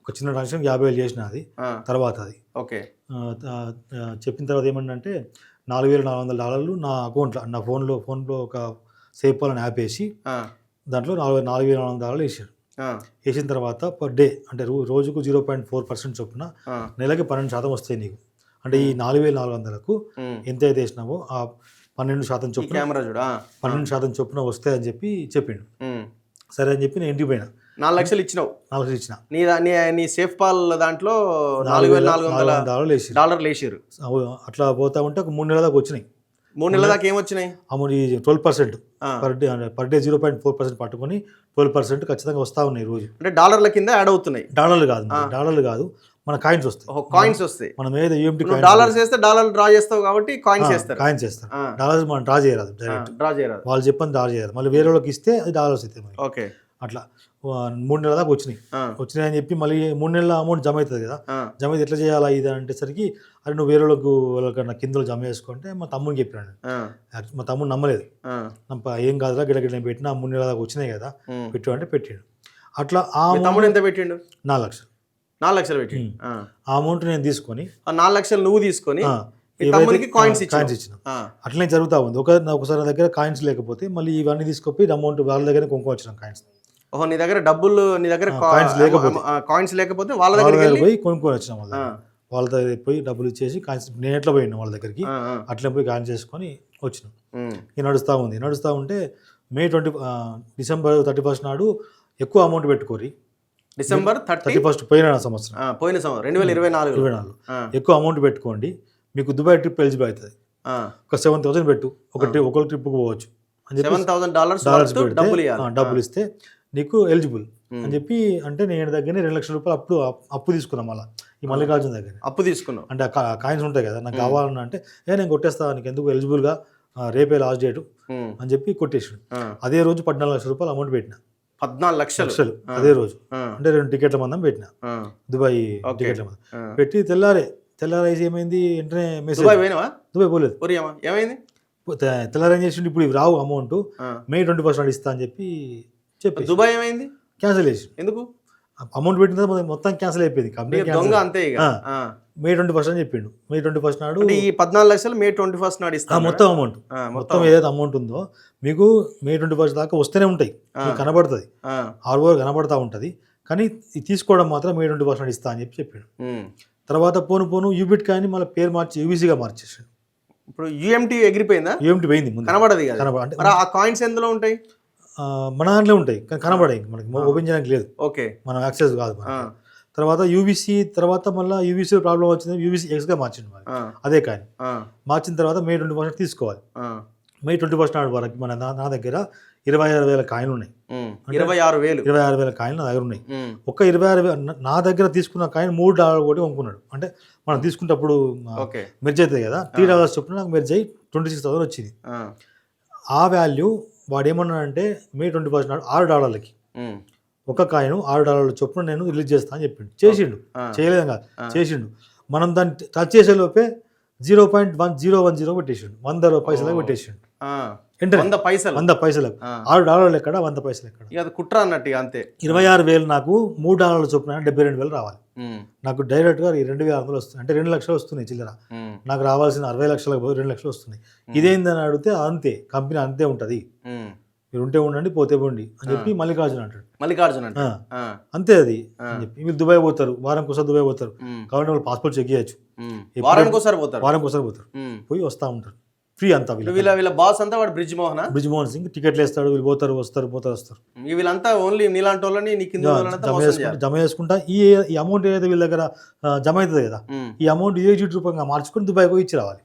ఒక చిన్న ట్రాన్సాక్షన్ 50,000 చేసిన అది తర్వాత అది. ఓకే. చెప్పిన తర్వాత ఏమంటే $4,400 నా అకౌంట్లో, నా ఫోన్లో ఒక సేవ్ పాలని యాప్ వేసి దాంట్లో $4,400 వేసాడు. వేసిన తర్వాత పర్ డే అంటే రోజుకు 0.4% చొప్పున నెలకి 12% వస్తాయి నీకు. అంటే ఈ 4,400కు ఎంత అయితే వేసినావో ఆ 12% చొప్పున 12% చొప్పున వస్తాయని చెప్పి చెప్పిండు. సరే అని చెప్పి నేను ఇంటికి పోయినా. 4 లక్షలు ఇచ్చినావు? 4 లక్షలు ఇచ్చిన. నీ సేఫ్ పాల్ దాంట్లో $4,400 వేసారు. అట్లా పోతా ఉంటే ఒక 3 నెలల దాకా వచ్చినాయి. 3 నెలల దాకా ఏమొచ్చినాయి? అమౌంట్ 12% పర్ డే 0.4% పట్టుకొని 12% ఖచ్చితంగా వస్తూ ఉన్నాయి రోజు. అంటే డాలర్ల కింద యాడ్ అవుతున్నాయి. డాలర్లు కాదు మన కాయిన్స్ వస్తాయి. కాయిన్స్ వస్తాయి. మనం ఏదో యూఎంటీ డాలర్స్ వేస్తే డాలర్లు డ్రా చేస్తావు కాబట్టి కాయిన్స్ వేస్తారు. డాలర్స్ మనం డ్రా చేయరాదు, డైరెక్ట్ వాళ్ళు చెప్పని డ్రా చేయరాదు. మళ్ళీ వేరే వాళ్ళకి ఇస్తే అది డాలర్స్ అవుతాయి. ఓకే. అట్లా 3 నెలల దాకా వచ్చినాయి అని చెప్పి మళ్ళీ 3 నెలల అమౌంట్ జమ అవుతుంది కదా. జమ అయితే ఎట్లా చేయాలా ఇది అంటేసరికి అరే నువ్వు వేరే వాళ్ళకన్నా కిందలో జమ చేసుకుంటే మా తమ్ముడికి చెప్పాను. మా తమ్ముడు నమ్మలేదు. ఏం కాదురా గిడగిడ పెట్టిన 3 నెలల దాకా వచ్చినాయి కదా పెట్టు అంటే పెట్టాడు. అట్లా ఆ తమ్ముడు ఎంత పెట్టిండు? 4 లక్షలు. 4 లక్షలు పెట్టిండు. ఆ అమౌంట్ నేను తీసుకొని 4 లక్షలు నువ్వు తీసుకొని కాయిన్స్ ఇచ్చిన. అట్లనే జరుగుతూ ఉంది. ఒకసారి దగ్గర కాయిన్స్ లేకపోతే మళ్ళీ ఇవన్నీ తీసుకొని అమౌంట్ వాళ్ళ దగ్గర కొనుక్కొని వచ్చినాం కాయిన్స్. ఓహో, నీ దగ్గర డబ్బులు, నీ దగ్గర కాయిన్స్ లేకపోతే వాళ్ళ దగ్గర పోయి కొనుక్కొని వచ్చినాం. వాళ్ళ దగ్గర పోయి డబ్బులు ఇచ్చేసి కాయిన్స్ నేను ఎట్లా పోయినా వాళ్ళ దగ్గరికి అట్లా పోయి కాయిన్స్ చేసుకొని వచ్చినాం. ఇది నడుస్తూ ఉంటే డిసెంబర్ 31 నాడు ఎక్కువ అమౌంట్ పెట్టుకోరి. డిసెంబర్ 31 పోయిన సంవత్సరం 2024 ఎక్కువ అమౌంట్ పెట్టుకోండి, మీకు దుబాయ్ ట్రిప్ ఎలిజిబుల్ అవుతుంది. ఒక 7,000 పెట్టు, ఒకరి ట్రిప్కి పోవచ్చు అని చెప్పి $7,000 డబ్బులు ఇస్తే నీకు ఎలిజిబుల్ అని చెప్పి అంటే నేను దగ్గర $2 లక్షల అప్పు తీసుకున్నాం. మళ్ళీ ఈ మల్లికార్జున దగ్గర అప్పు తీసుకున్నాం. అంటే కాయిన్స్ ఉంటాయి కదా, నాకు కావాలన్నా అంటే నేను కొట్టేస్తా, నీకు ఎందుకు ఎలిజిబుల్గా రేపే లాస్ట్ డేటు అని చెప్పి కొట్టేసాడు. అదే రోజు $14 లక్షల అమౌంట్ పెట్టిన. 14 లక్షలు అదే రోజు. అంటే 2 టికెట్ల మందం పెట్టిన, దుబాయ్ టికెట్ల మందం పెట్టి తెల్లారేసి ఏమైంది వెంటనే మెసేజ్. దుబాయ్ పోలేదు. ఏమైంది? తెల్లారేం చేసిండు, ఇప్పుడు ఇవి రావు అమౌంట్, May 21 నాడు ఇస్తా అని చెప్పి దుబాయ్ ఏమైంది? క్యాన్సిల్ చేసి. ఎందుకు? అమౌంట్ పెట్టిన తర్వాత మొత్తం క్యాన్సిల్ అయిపోయింది. అంతే. May 21 అని చెప్పిండు. May 21 నాడు ఈ 14 లక్షలు May 21 నాడు ఇస్తా. మొత్తం అమౌంట్ ఏదైతే అమౌంట్ ఉందో మీకు May 21 దాకా వస్తూనే ఉంటాయి, మీకు కనబడుతుంది, ఆరు కనబడతా ఉంటుంది. కానీ తీసుకోవడం మాత్రం May 21 నాడు ఇస్తా అని చెప్పాడు. తర్వాత పోను యూబిట్ కాయిన్ మళ్ళీ పేరు మార్చి యూబీసీగా మార్చేసాడు. ఇప్పుడు యూఎంటీ ఎగిరిపోయిందా? యూఎంటీ పోయింది, కనబడదు. ఆ కాయిన్స్ ఎందులో ఉంటాయి? మన దాంట్లో ఉంటాయి కానీ కనబడాయి, మనకి ఓపెన్ చేయడానికి లేదు. ఓకే, మనం యాక్సెస్ కాదు. తర్వాత యూబీసీ తర్వాత మళ్ళీ యూబీసీ ప్రాబ్లం వచ్చింది, యూబీసీ ఎక్స్గా మార్చింది మరి అదే కాయిన్. మార్చిన తర్వాత May 21 తీసుకోవాలి. May 21 నాడు వరకు నా దగ్గర 26,000 కాయిన్లు ఉన్నాయి. 26,000 26,000 కాయిన్లు నా దగ్గర ఉన్నాయి. ఒక 26,000 నా దగ్గర తీసుకున్న కాయిన్ $3 కూడా కొనుక్కున్నాడు. అంటే మనం తీసుకున్నప్పుడు మెర్జ్ అవుతుంది కదా, $3 చొప్పున నాకు మెర్జ్ అయ్యి 26,000 వచ్చింది. ఆ వాల్యూ వాడు ఏమన్నాడంటే May 21 నాడు $6 ఒక కాయిన్ $6 చొప్పున నేను రిలీజ్ చేస్తా అని చెప్పిండు. చేసిండు, చేయలేదు కాదు, చేసిండు. మనం దాన్ని టచ్ చేసే లోపే 0.1010 పెట్టేసిండు, 100 పైసలకు పెట్టేసిండు. 100 పైసలకు $6 ఎక్కడ, 100 పైసలు ఎక్కడ, కుట్ర అన్నట్టు. అంతే 26,000 నాకు $3 చొప్పున 72,000 రావాలి. నాకు డైరెక్ట్గా 2,600 వస్తుంది, అంటే 2 లక్షలు వస్తున్నాయి చిల్లర. నాకు రావాల్సిన 60 లక్షలకు 2 లక్షలు వస్తున్నాయి. ఇదేందని అడిగితే అంతే, కంపెనీ అంతే ఉంటుంది, మీరు ఉంటే ఉండండి పోతే పోండి అని చెప్పి మల్లికార్జున అంటాడు. అంతే అది అని చెప్పి. మీరు దుబాయ్ పోతారు, వారం కోసం దుబాయ్ పోతారు కాబట్టి వాళ్ళు పాస్పోర్ట్ చెక్ చేయొచ్చు, వారానికి ఒకసారి పోతారు, పోయి వస్తూ ఉంటారు ఫ్రీ అంతా. వీళ్ళ బాస్ అంతా వాడు బ్రిడ్జ్ మోహన్ సింగ్ టికెట్లు వేస్తాడు, వీళ్ళు పోతారు వస్తారు వీళ్ళంతా ఓన్లీ నీలాంటి వాళ్ళని జమ చేసుకుంటా. ఈ అమౌంట్ ఏదైతే వీళ్ళ దగ్గర జమ అవుతుంది కదా, ఈ అమౌంట్ యూఎస్డి రూపంగా మార్చుకుని దుబాయ్ పోయి ఇచ్చి రావాలి.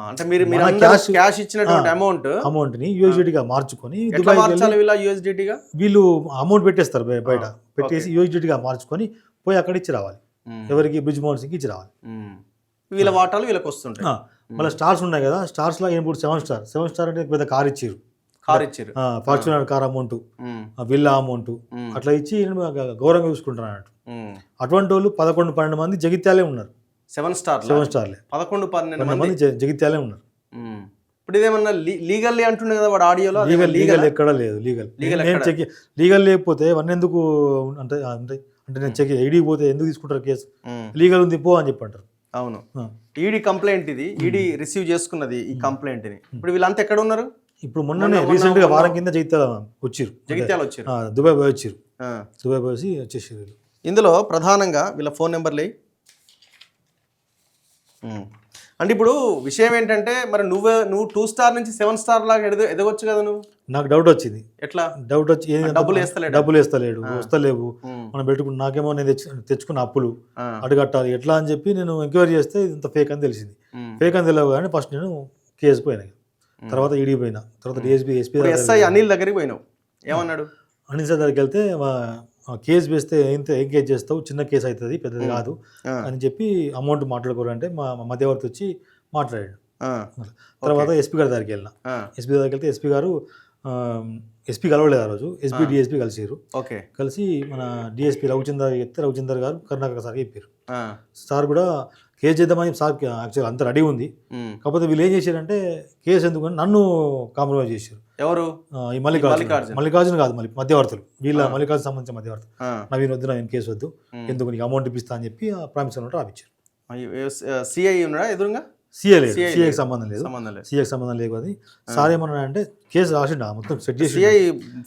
అంటే మీరు క్యాష్ ఇచ్చినటువంటి అమౌంట్ ని యూఎస్డిగా మార్చుకొని వీళ్ళు అమౌంట్ పెట్టేస్తారు బయట, పెట్టేసి యూఎస్డిగా మార్చుకొని పోయి అక్కడ ఇచ్చి రావాలి. ఎవరికి? బ్రిడ్జ్ మోహన్ సింగ్ ఇచ్చి రావాలి. వీళ్ళ వాటాలు వీళ్ళకి వస్తుంటాయి. మళ్ళీ స్టార్స్ ఉన్నాయి కదా, స్టార్స్ లో ఇప్పుడు 7 స్టార్ అంటే పెద్ద కార్ ఇచ్చారు, Fortuner car amount, villa amount అట్లా ఇచ్చి గౌరవంగా చూసుకుంటారు అన్నట్టు. అటువంటి వాళ్ళు 11-12 మంది జగిత్యాలే ఉన్నారు. 7 స్టార్లే 11-12 మంది జగిత్యాలే ఉన్నారు. ఇప్పుడు ఇదేమన్నా లీగల్లీ అంటుండే కదా వాడు ఆడియోలో, లీగల్ ఎక్కడ లేదు. లీగల్ లేకపోతే వన్ ఎందుకు అంటే నేను చెక్ ఐడికి పోతే ఎందుకు తీసుకుంటారు కేసు? లీగల్ ఉంది పో అని చెప్పంటారు. అవును, ఈడీ కంప్లైంట్ ఇది, ఈడీ రిసీవ్ చేసుకున్నది ఈ కంప్లైంట్ ని. ఇప్పుడు వీళ్ళంతా ఎక్కడ ఉన్నారు? ఇప్పుడు మొన్ననే రీసెంట్ గా వారం కింద జగిత్యాల వచ్చారు, దుబాయ్ పోయి వచ్చారు, దుబాయ్ పోయి వచ్చేసారు. ఇందులో ప్రధానంగా వీళ్ళ ఫోన్ నెంబర్లే. అంటే ఇప్పుడు విషయం ఏంటంటే, మరి నువ్వు 2 స్టార్ నుంచి 7 స్టార్ లాగా ఎదగొచ్చు కదా నువ్వు. నాకు డౌట్ వచ్చింది. ఎట్లా డౌట్ వచ్చి? డబ్బులు వేస్తలేడు, వస్తలేవు, మనం పెట్టుకుని నాకేమో నేను తెచ్చుకున్న అప్పులు అడగట్టాలి ఎట్లా అని చెప్పి నేను ఎంక్వైరీ చేస్తే ఇంత ఫేక్ అని తెలిసింది. ఫేక్ అని తెలియదు కానీ ఫస్ట్ నేను కేసు పోయినా, తర్వాత ఈడీ పోయినా, తర్వాత ఎస్పీ అనిల్ దగ్గరికి పోయినావు. ఏమన్నాడు? అనిల్ సార్ దగ్గరికి వెళ్తే కేసు వేస్తే ఏం కేసు చేస్తావు, చిన్న కేసు అవుతుంది, పెద్దది కాదు అని చెప్పి అమౌంట్ మాట్లాడుకోరంటే మా మధ్యవర్తి వచ్చి మాట్లాడాడు. తర్వాత ఎస్పీ గారి దగ్గరికి వెళ్ళిన, ఎస్పీ దగ్గరికి వెళ్తే ఎస్పీ కలవలేదు ఆ రోజు, ఎస్పీ డిఎస్పీ కలిసారు. కలిసి మన డిఎస్పీ రవిచందర్ చెప్తే రవిచందర్ గారు కర్ణాకర్ సార్ చెప్పారు. సార్ కూడా కేసు చేద్దామని సార్ యాక్చువల్ అంత రెడీ ఉంది, కాకపోతే వీళ్ళు ఏం చేశారంటే కేసు ఎందుకని నన్ను కాంప్రమైజ్ చేశారు. ఎవరు? ఈ మల్లికార్జున కాదు, మధ్యవర్తులు, వీళ్ళ మల్లికార్జున సంబంధించిన మధ్యవర్తులు. నవీన్ వద్దు, నవీన్ కేసు వద్దు, ఎందుకు నీకు అమౌంట్ ఇప్పిస్తా అని చెప్పి ప్రామిస్ అన్నట్టు రాపించారు. సిఐ ఉన్నాడా ఎదురుగా? సిఐకి సంబంధం లేదు, సిఐకి సంబంధం లేదు. అది సార్ ఏమన్నా అంటే కేసు రాసిండు, మొత్తం సెట్ చేసి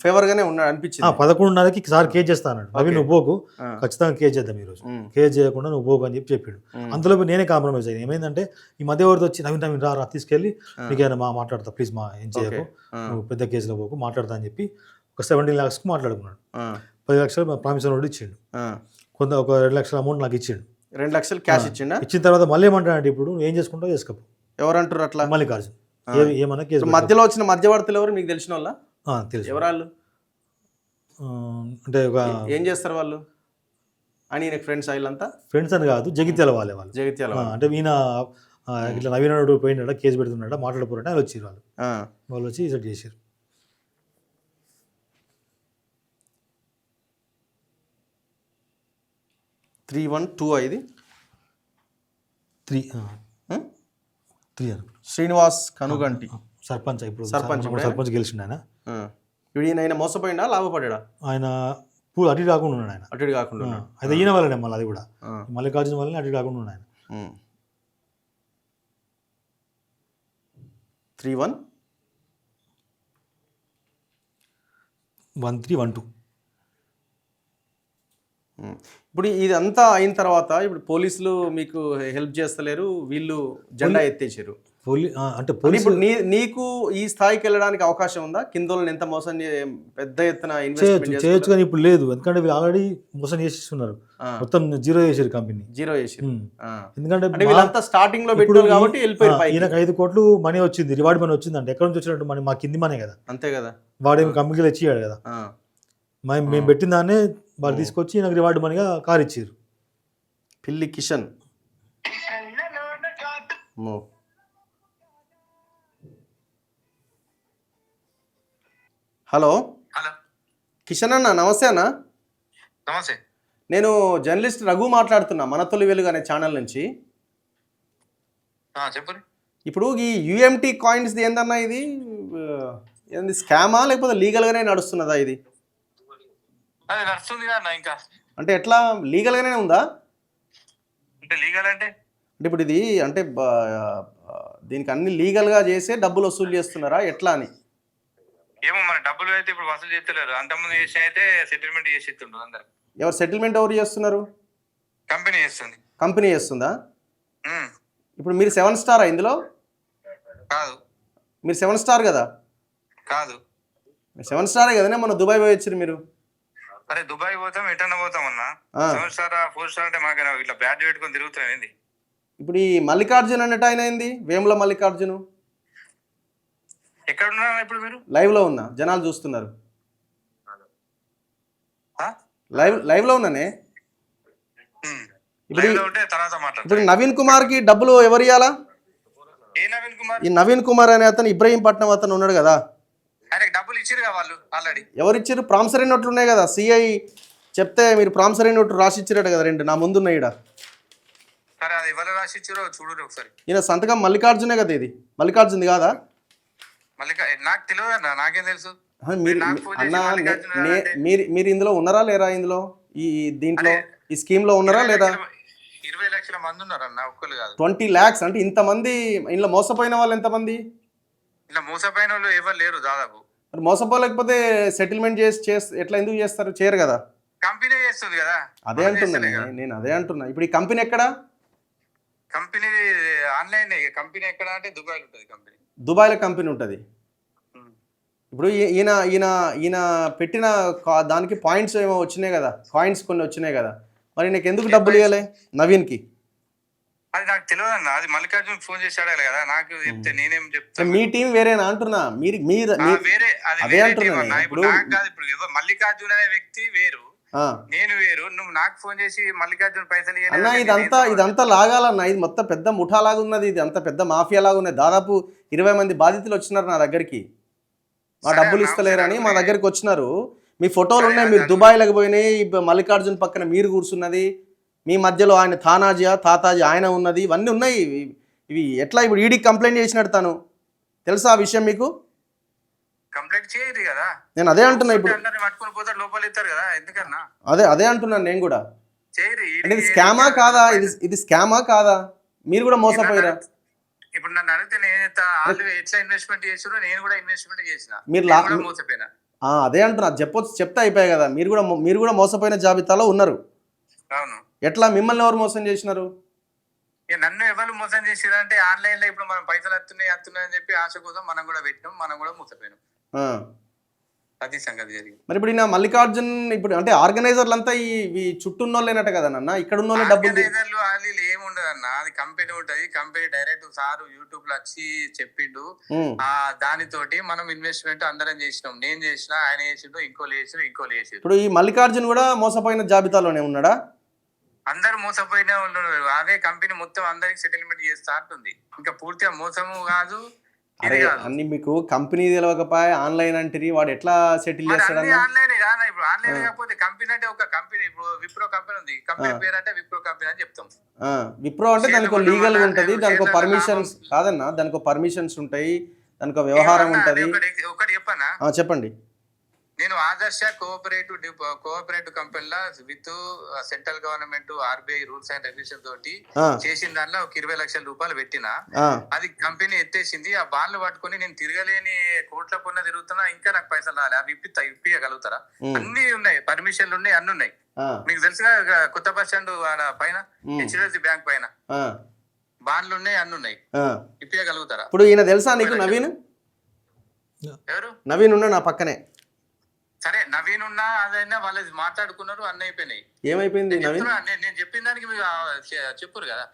ఫేవర్ గానే ఉన్నాడు అనిపించింది. 11:30కి సార్ కేసు చేస్తా అన్నాడు. అవి నువ్వు పోకు, ఖచ్చితంగా కేసు చేద్దాం ఈరోజు, కేసు చేయకుండా నువ్వు పోకు అని చెప్పాడు. అందులో నేనే కాంప్రమైజ్ అయ్యాను. ఏమైందంటే ఈ మధ్యవర్తి వచ్చి నవీన్ రా తీసుకెళ్ళి నీకేమైనా మాట్లాడతా ప్లీజ్, ఏం చేయకు, నువ్వు పెద్ద కేసులో పోకు, మాట్లాడతా అని చెప్పి ఒక 17 lakhs మాట్లాడుకున్నాడు. 10 లక్షలు ప్రామిస్ నోట్ ఇచ్చిండు, కొంత ఒక 2 లక్షల అమౌంట్ నాకు ఇచ్చిండు. 2 లక్షలు క్యాష్ ఇచ్చిండా? ఇచ్చిన తర్వాత మళ్ళీ ఏమంటాడంటే ఇప్పుడు ఏం చేసుకుంటావు చేసుకో. ఎవరంటారు అట్లా? మల్లికార్జున్. ఏమన్నా కేసు మధ్యలో వచ్చిన మధ్యవర్తులు ఎవరు మీకు తెలిసిన వాళ్ళ? తెలుసు. ఎవరాళ్ళు అంటే ఏం చేస్తారు వాళ్ళు అని? ఫ్రెండ్స్ వీళ్ళంతా ఫ్రెండ్స్ అని కాదు, జగిత్యాల వాళ్ళే. జగిత్యాల అంటే ఈయన ఇట్లా నవీన్ పోయినాడ, కేసు పెడుతున్నాడ, మాట్లాడపోరంటే వాళ్ళు వచ్చారు. వాళ్ళు వచ్చి సెట్ చేశారు. ఇది 3 శ్రీనివాస్ కనుగంటి సర్పంచ్. ఇప్పుడు సర్పంచ్ గెలిచిండు ఆయన. ఈయన మోసపోయినా లాభపడ్డా? ఆయన అటు కాకుండా ఉన్నాడు. ఆయన అటు కాకుండా అయితే ఈయన వల్లనే, మళ్ళీ అది కూడా మల్లికార్జున వల్లనే అటు కాకుండా ఉన్నాడు ఆయన. 311312 ఇప్పుడు ఇదంతా అయిన తర్వాత ఇప్పుడు పోలీసులు మీకు హెల్ప్ చేస్తలేరు, వీళ్ళు జెండా ఎత్తేసారు. అంటే అంటే పోలీసు ఇప్పుడు నీకు ఈ స్థాయికి వెళ్ళడానికి అవకాశం ఉందా? కిందోళ్ళని ఎంత మోసం పెద్ద ఎత్తున ఇన్వెస్ట్మెంట్ చేయొచ్చు కానీ ఇప్పుడు లేదు, ఎందుకంటే వీళ్ళు ఆల్రెడీ మోసం చేసేస్తున్నారు, మొత్తం జీరో చేసారు కంపెనీ. జీరో చేసారు. ఎందుకంటే అంటే వీళ్ళంతా స్టార్టింగ్ లో ఇప్పుడు పెట్టారు కాబట్టి వెళ్ళిపోయారు పైకి. ఈయనకు 5 కోట్లు మనీ వచ్చింది, రివార్డ్ మనీ వచ్చిందంటే ఎక్కడ నుంచి వచ్చినట్టు మనీ? మా కింది మనీ కదా, అంతే కదా. వాడేమి కంపెనీలు ఇచ్చాడు కదా, మేము పెట్టిన దాన్నే వాళ్ళు తీసుకొచ్చి నాకు రివార్డ్ మనీగా కార్ ఇచ్చారు. పిల్లి కిషన్. హలో హలో కిషన్ అన్న, నమస్తే అన్న. నమస్తే. నేను జర్నలిస్ట్ రఘు మాట్లాడుతున్నా, మన తొలి వెలుగు అనే ఛానల్ నుంచి. చెప్పండి. ఇప్పుడు ఈ యుఎంటీ కాయిన్స్ ఏందన్నా, ఇది ఏంది, స్కామా లేకపోతే లీగల్గానే నడుస్తున్నదా ఇది? అది నడుస్తుంది కదా ఇంకా. అంటే ఎట్లా, లీగల్గానే ఉందా? అంటే లీగల్ అంటే ఇప్పుడు ఇది అంటే దీనికి అన్ని లీగల్గా చేసే డబ్బులు వసూలు చేస్తున్నారా ఎట్లా అని? ఏమో మరి, డబ్బులు అయితే ఇప్పుడు వసూలు చేస్తలేరు. అంతకుముందు చేసి అయితే సెటిల్మెంట్ చేసి ఇస్తుండ్రు అందరు. ఎవరు సెటిల్మెంట్ ఎవరు చేస్తున్నారు? కంపెనీ చేస్తుంది. కంపెనీ చేస్తుందా? ఇప్పుడు మీరు 7 స్టారా ఇందులో? కాదు. మీరు 7 స్టార్ కదా? కాదు. 7 స్టారే కదనే, మన దుబాయ్ పోయి వచ్చారు మీరు. అరే దుబాయ్ పోతాం, ఎటన్నా పోతాం అన్నా. 7 స్టార్ 4 స్టార్ అంటే మాకు ఇట్లా బ్యాడ్ పెట్టుకొని తిరుగుతున్నాం ఏంది? ఇప్పుడు ఈ మల్లికార్జున్ అన్నట్టు ఆయన ఏంది, వేముల మల్లికార్జును? ఎక్కడ ఉన్నా ఇప్పుడు మీరు? లైవ్ లో ఉన్నా, జనాలు చూస్తున్నారు. లైవ్ లో ఉన్నానే. ఇప్పుడు నవీన్ కుమార్ కి డబ్బులు ఎవరు ఇవ్వాలా? ఏ నవీన్ కుమార్? ఈ నవీన్ కుమార్ అనే అతను ఇబ్రహీంపట్నం అతను ఉన్నాడు కదా, ఆయనకి డబ్బులు ఇచ్చారు కదా వాళ్ళు ఆల్రెడీ. ఎవరు ఇచ్చారు? ప్రామిసరీ నోట్లు ఉన్నాయి కదా, సిఐ చెప్తే మీరు ప్రామిసరీ నోట్లు రాసి ఇచ్చారట కదా, 2 నా ముందున్నాయి ఈడ. సరే, అది ఎవరు రాసి ఇచ్చారో చూడు ఒకసారి. ఈయన సంతకం మల్లికార్జునే కదా, ఇది మల్లికార్జున్ది కాదా? నాకు తెలియదు అన్న, నాకేం తెలుసు. మీరు ఇందులో ఉన్నారా లేరా? ఇందులో ఈ దీంట్లో ఈ స్కీమ్ లో ఉన్నారా లేదా? 20 లక్షల మంది ఉన్నారన్న, ఒక్కరు కాదు. 20 lakhs అంటే ఇంతమంది. ఇందులో మోసపోయిన వాళ్ళు ఎంతమంది? ఇలా మోసపోయిన వాళ్ళు ఎవరు లేరు దాదాపు. మరి మోసపోలేకపోతే సెటిల్మెంట్ చేసి ఎట్లా ఎందుకు చేస్తారు? చేయరు కదా, కంపెనీ చేస్తుంది కదా. అదే అంటున్నా నేను, అదే అంటున్నా. ఇప్పుడు ఈ కంపెనీ ఎక్కడ? Company online. కంపెనీ ఎక్కడ అంటే దుబాయ్ ఉంటుంది కంపెనీ. దుబాయ్లో కంపెనీ ఉంటుంది. ఇప్పుడు ఈయన ఈయన ఈయన పెట్టిన దానికి పాయింట్స్ ఏమో వచ్చినాయి కదా, కాయిన్స్ కొన్ని వచ్చినాయి కదా, మరి నీకు ఎందుకు డబ్బులు ఇవ్వాలి నవీన్కి? అది నాకు తెలియదు అన్న, అది మల్లికార్జున్ ఫోన్ చేసి అడగాలి కదా, నాకు చెప్తే నేనేం చెప్తాను. మీ టీం వేరేనా అంటున్నా, వేరే అదే అంటున్నా. ఇప్పుడు మల్లికార్జున్ అనే వ్యక్తి వేరు, నేను వేరు. నువ్వు నాకు ఫోన్ చేసి మల్లికార్జున్ పైసలు అన్న, ఇదంతా లాగాలన్నా, ఇది మొత్తం పెద్ద ముఠా లాగా ఉన్నది, ఇది అంత పెద్ద మాఫియా లాగా ఉన్నది. దాదాపు 20 మంది బాధితులు వచ్చినారు నా దగ్గరికి, మా డబ్బులు ఇస్తలేరని మా దగ్గరికి వచ్చినారు. మీ ఫోటోలు ఉన్నాయి, మీరు దుబాయ్లకు పోయినాయి, మల్లికార్జున్ పక్కన మీరు కూర్చున్నది, మీ మధ్యలో ఆయన తాతాజీ ఆయన ఉన్నది, ఇవన్నీ ఉన్నాయి. ఇవి ఎట్లా ఇప్పుడు ఈడీకి కంప్లైంట్ చేసినట్టు తను తెలుసా ఆ విషయం మీకు? కంప్లైంట్ చేయరు కదా, నేను అదే అంటున్నా. ఇప్పుడు పట్టుకొని పోతారు, లోపల ఇస్తారు కదా, ఎందుకన్నా? అదే అంటున్నాను నేను కూడా. చేయరు. ఇది స్కామా కాదా? ఇది స్కామా కాదా? మీరు కూడా మోసపోయారా? ఇప్పుడు నన్ను అడిగితే నేను ఎట్లా ఇన్వెస్ట్మెంట్ చేసారో నేను కూడా ఇన్వెస్ట్మెంట్ చేసిన, మీరు మోసపోయినా. చెప్తే అయిపోయాయి కదా, మీరు కూడా మోసపోయిన జాబితాలో ఉన్నారు. అవును. ఎట్లా, మిమ్మల్ని ఎవరు మోసం చేసినారు? నన్ను ఎవరు మోసం చేసిరంటే ఆన్లైన్ లో ఇప్పుడు మనం పైసలు వస్తున్నాయి అని చెప్పి ఆశ కోసం మనం కూడా పెట్టినాం, మనం కూడా మోసపోయినాం. అది సంగతి జరిగింది. మరి ఇప్పుడు మల్లికార్జున్ ఇప్పుడు అంటే ఆర్గనైజర్లు అంతా ఈ చుట్టూ ఉన్నోళ్ళేనట కదా అన్న, ఇక్కడ ఉన్న డబ్బులు ఏముండదు అన్న, అది కంపెనీ ఉంటది. కంపెనీ డైరెక్ట్ సార్ యూట్యూబ్ లో వచ్చి చెప్పిండు, దానితోటి మనం ఇన్వెస్ట్మెంట్ అందరం చేసినాం. నేను చేసిన, ఆయన చేసిండు, ఇంకోలు చేసిండు. ఇప్పుడు ఈ మల్లికార్జున్ కూడా మోసపోయిన జాబితాలోనే ఉన్నాడా? అందరు మోసపోయిన వాళ్ళు. అదే కంపెనీ మొత్తం అందరికి సెటిల్మెంట్ చేస్తా అంటుంది. ఇంకా పూర్తిగా మోసము కాదు. అరే అన్ని మీకు కంపెనీ తెలియకపోయి ఆన్లైన్ అంటే వాడు ఎట్లా సెటిల్ చేస్తాడు? ఆన్లైన్ కాదా? ఇప్పుడు ఆన్లైన్ కాకపోతే కంపెనీ అంటే ఒక కంపెనీ. ఇప్పుడు విప్రో కంపెనీ ఉంది, కంపెనీ పేరు అంటే విప్రో కంపెనీ అని చెప్తాం. విప్రో అంటే దానికి లీగల్ ఉంటుంది, దానికి పర్మిషన్స్ కాదన్నా, దానికి పర్మిషన్స్ ఉంటాయి, దానికి వ్యవహారం ఉంటది. ఒకటి చెప్పన్నా? చెప్పండి. నేను ఆదర్శ కోఆపరేటివ్ కంపెనీలో with central government RBI rules and regulation తోటి చేసిన దాంట్లో ఒక 20 లక్షల రూపాయలు పెట్టినా, అది కంపెనీ ఎత్తేసింది. ఆ బాండ్లు పట్టుకుని నేను తిరగలేని కోట్ల కొన్న తిరుగుతున్నా, ఇంకా నాకు పైసలు రాలే. అవి ఇప్పియగలుగుతారా? అన్ని ఉన్నాయి, పర్మిషన్లు ఉన్నాయి, అన్ని ఉన్నాయి. మీకు తెలుసుగా కొత్త బస్ స్టాండ్ ఆడ పైన హెచ్డిఎఫ్సి బ్యాంక్ పైన బాండ్లు ఉన్నాయి, అన్ని ఉన్నాయి, ఇప్పగలుగుతారా? ఇప్పుడు ఈయన తెలుసా నీకు? నవీన్ ఎవరు? నవీన్ ఉన్నా నా పక్కనే. సరే నవీన్ ఉన్నా అదైనా వాళ్ళు మాట్లాడుకున్నారు, అన్ని అయిపోయినాయి. ఏమైపోయింది నవీన్? నేను చెప్పిన దానికి మీరు చెప్పురు కదా.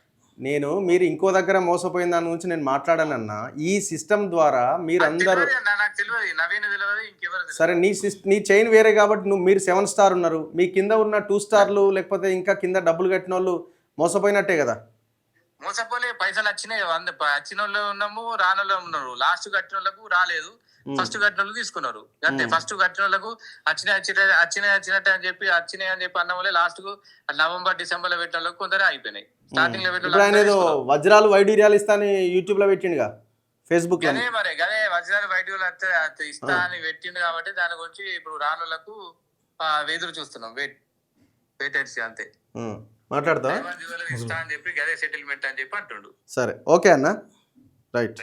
మీరు ఇంకో దగ్గర మోసపోయిన దాని గురించి నేను మాట్లాడానన్నా. ఈ సిస్టమ్ ద్వారా మీరు అందరూ, నాకు తెలియదు, నవీన్ తెలియదు, ఇంకెవరు. సరే నీ చైన్ వేరే కాబట్టి మీరు 7 స్టార్ ఉన్నారు, మీ కింద ఉన్న 2 స్టార్లు లేకపోతే ఇంకా కింద డబ్బులు కట్టిన వాళ్ళు మోసపోయినట్టే కదా. మోసపోలే, పైసలు వచ్చినాయి, వచ్చిన వాళ్ళు ఉన్నాము, రానోళ్ళు ఉన్నారు. లాస్ట్ కట్టిన వాళ్ళకు రాలేదు, ఫస్ట్ కట్టిన వాళ్ళు తీసుకున్నారు అంతే. ఫస్ట్ కట్టిన వాళ్ళకు వచ్చినట్టు అని చెప్పి అన్న వాళ్ళే లాస్ట్ కు నవంబర్ డిసెంబర్ లో పెట్టిన వాళ్ళకు కొందరే అయిపోయినాయి. స్టార్టింగ్ లో ఆయన ఏదో వజ్రాలు వైడూర్యాలు ఇస్తా అని యూట్యూబ్ లో పెట్టిండుగా, ఫేస్బుక్ లో. గదే వజ్రాలు వైడూర్యాలు ఇస్తా అని పెట్టిండు కాబట్టి దాని గురించి ఇప్పుడు రానోళ్లకు ఎదురు చూస్తున్నాం. వెయిట్ అంతే. మాట్లాడతా ఇస్తా అని చెప్పి గదే సెటిల్మెంట్ అని చెప్పి అంటుండు. సరే ఓకే అన్న, రైట్.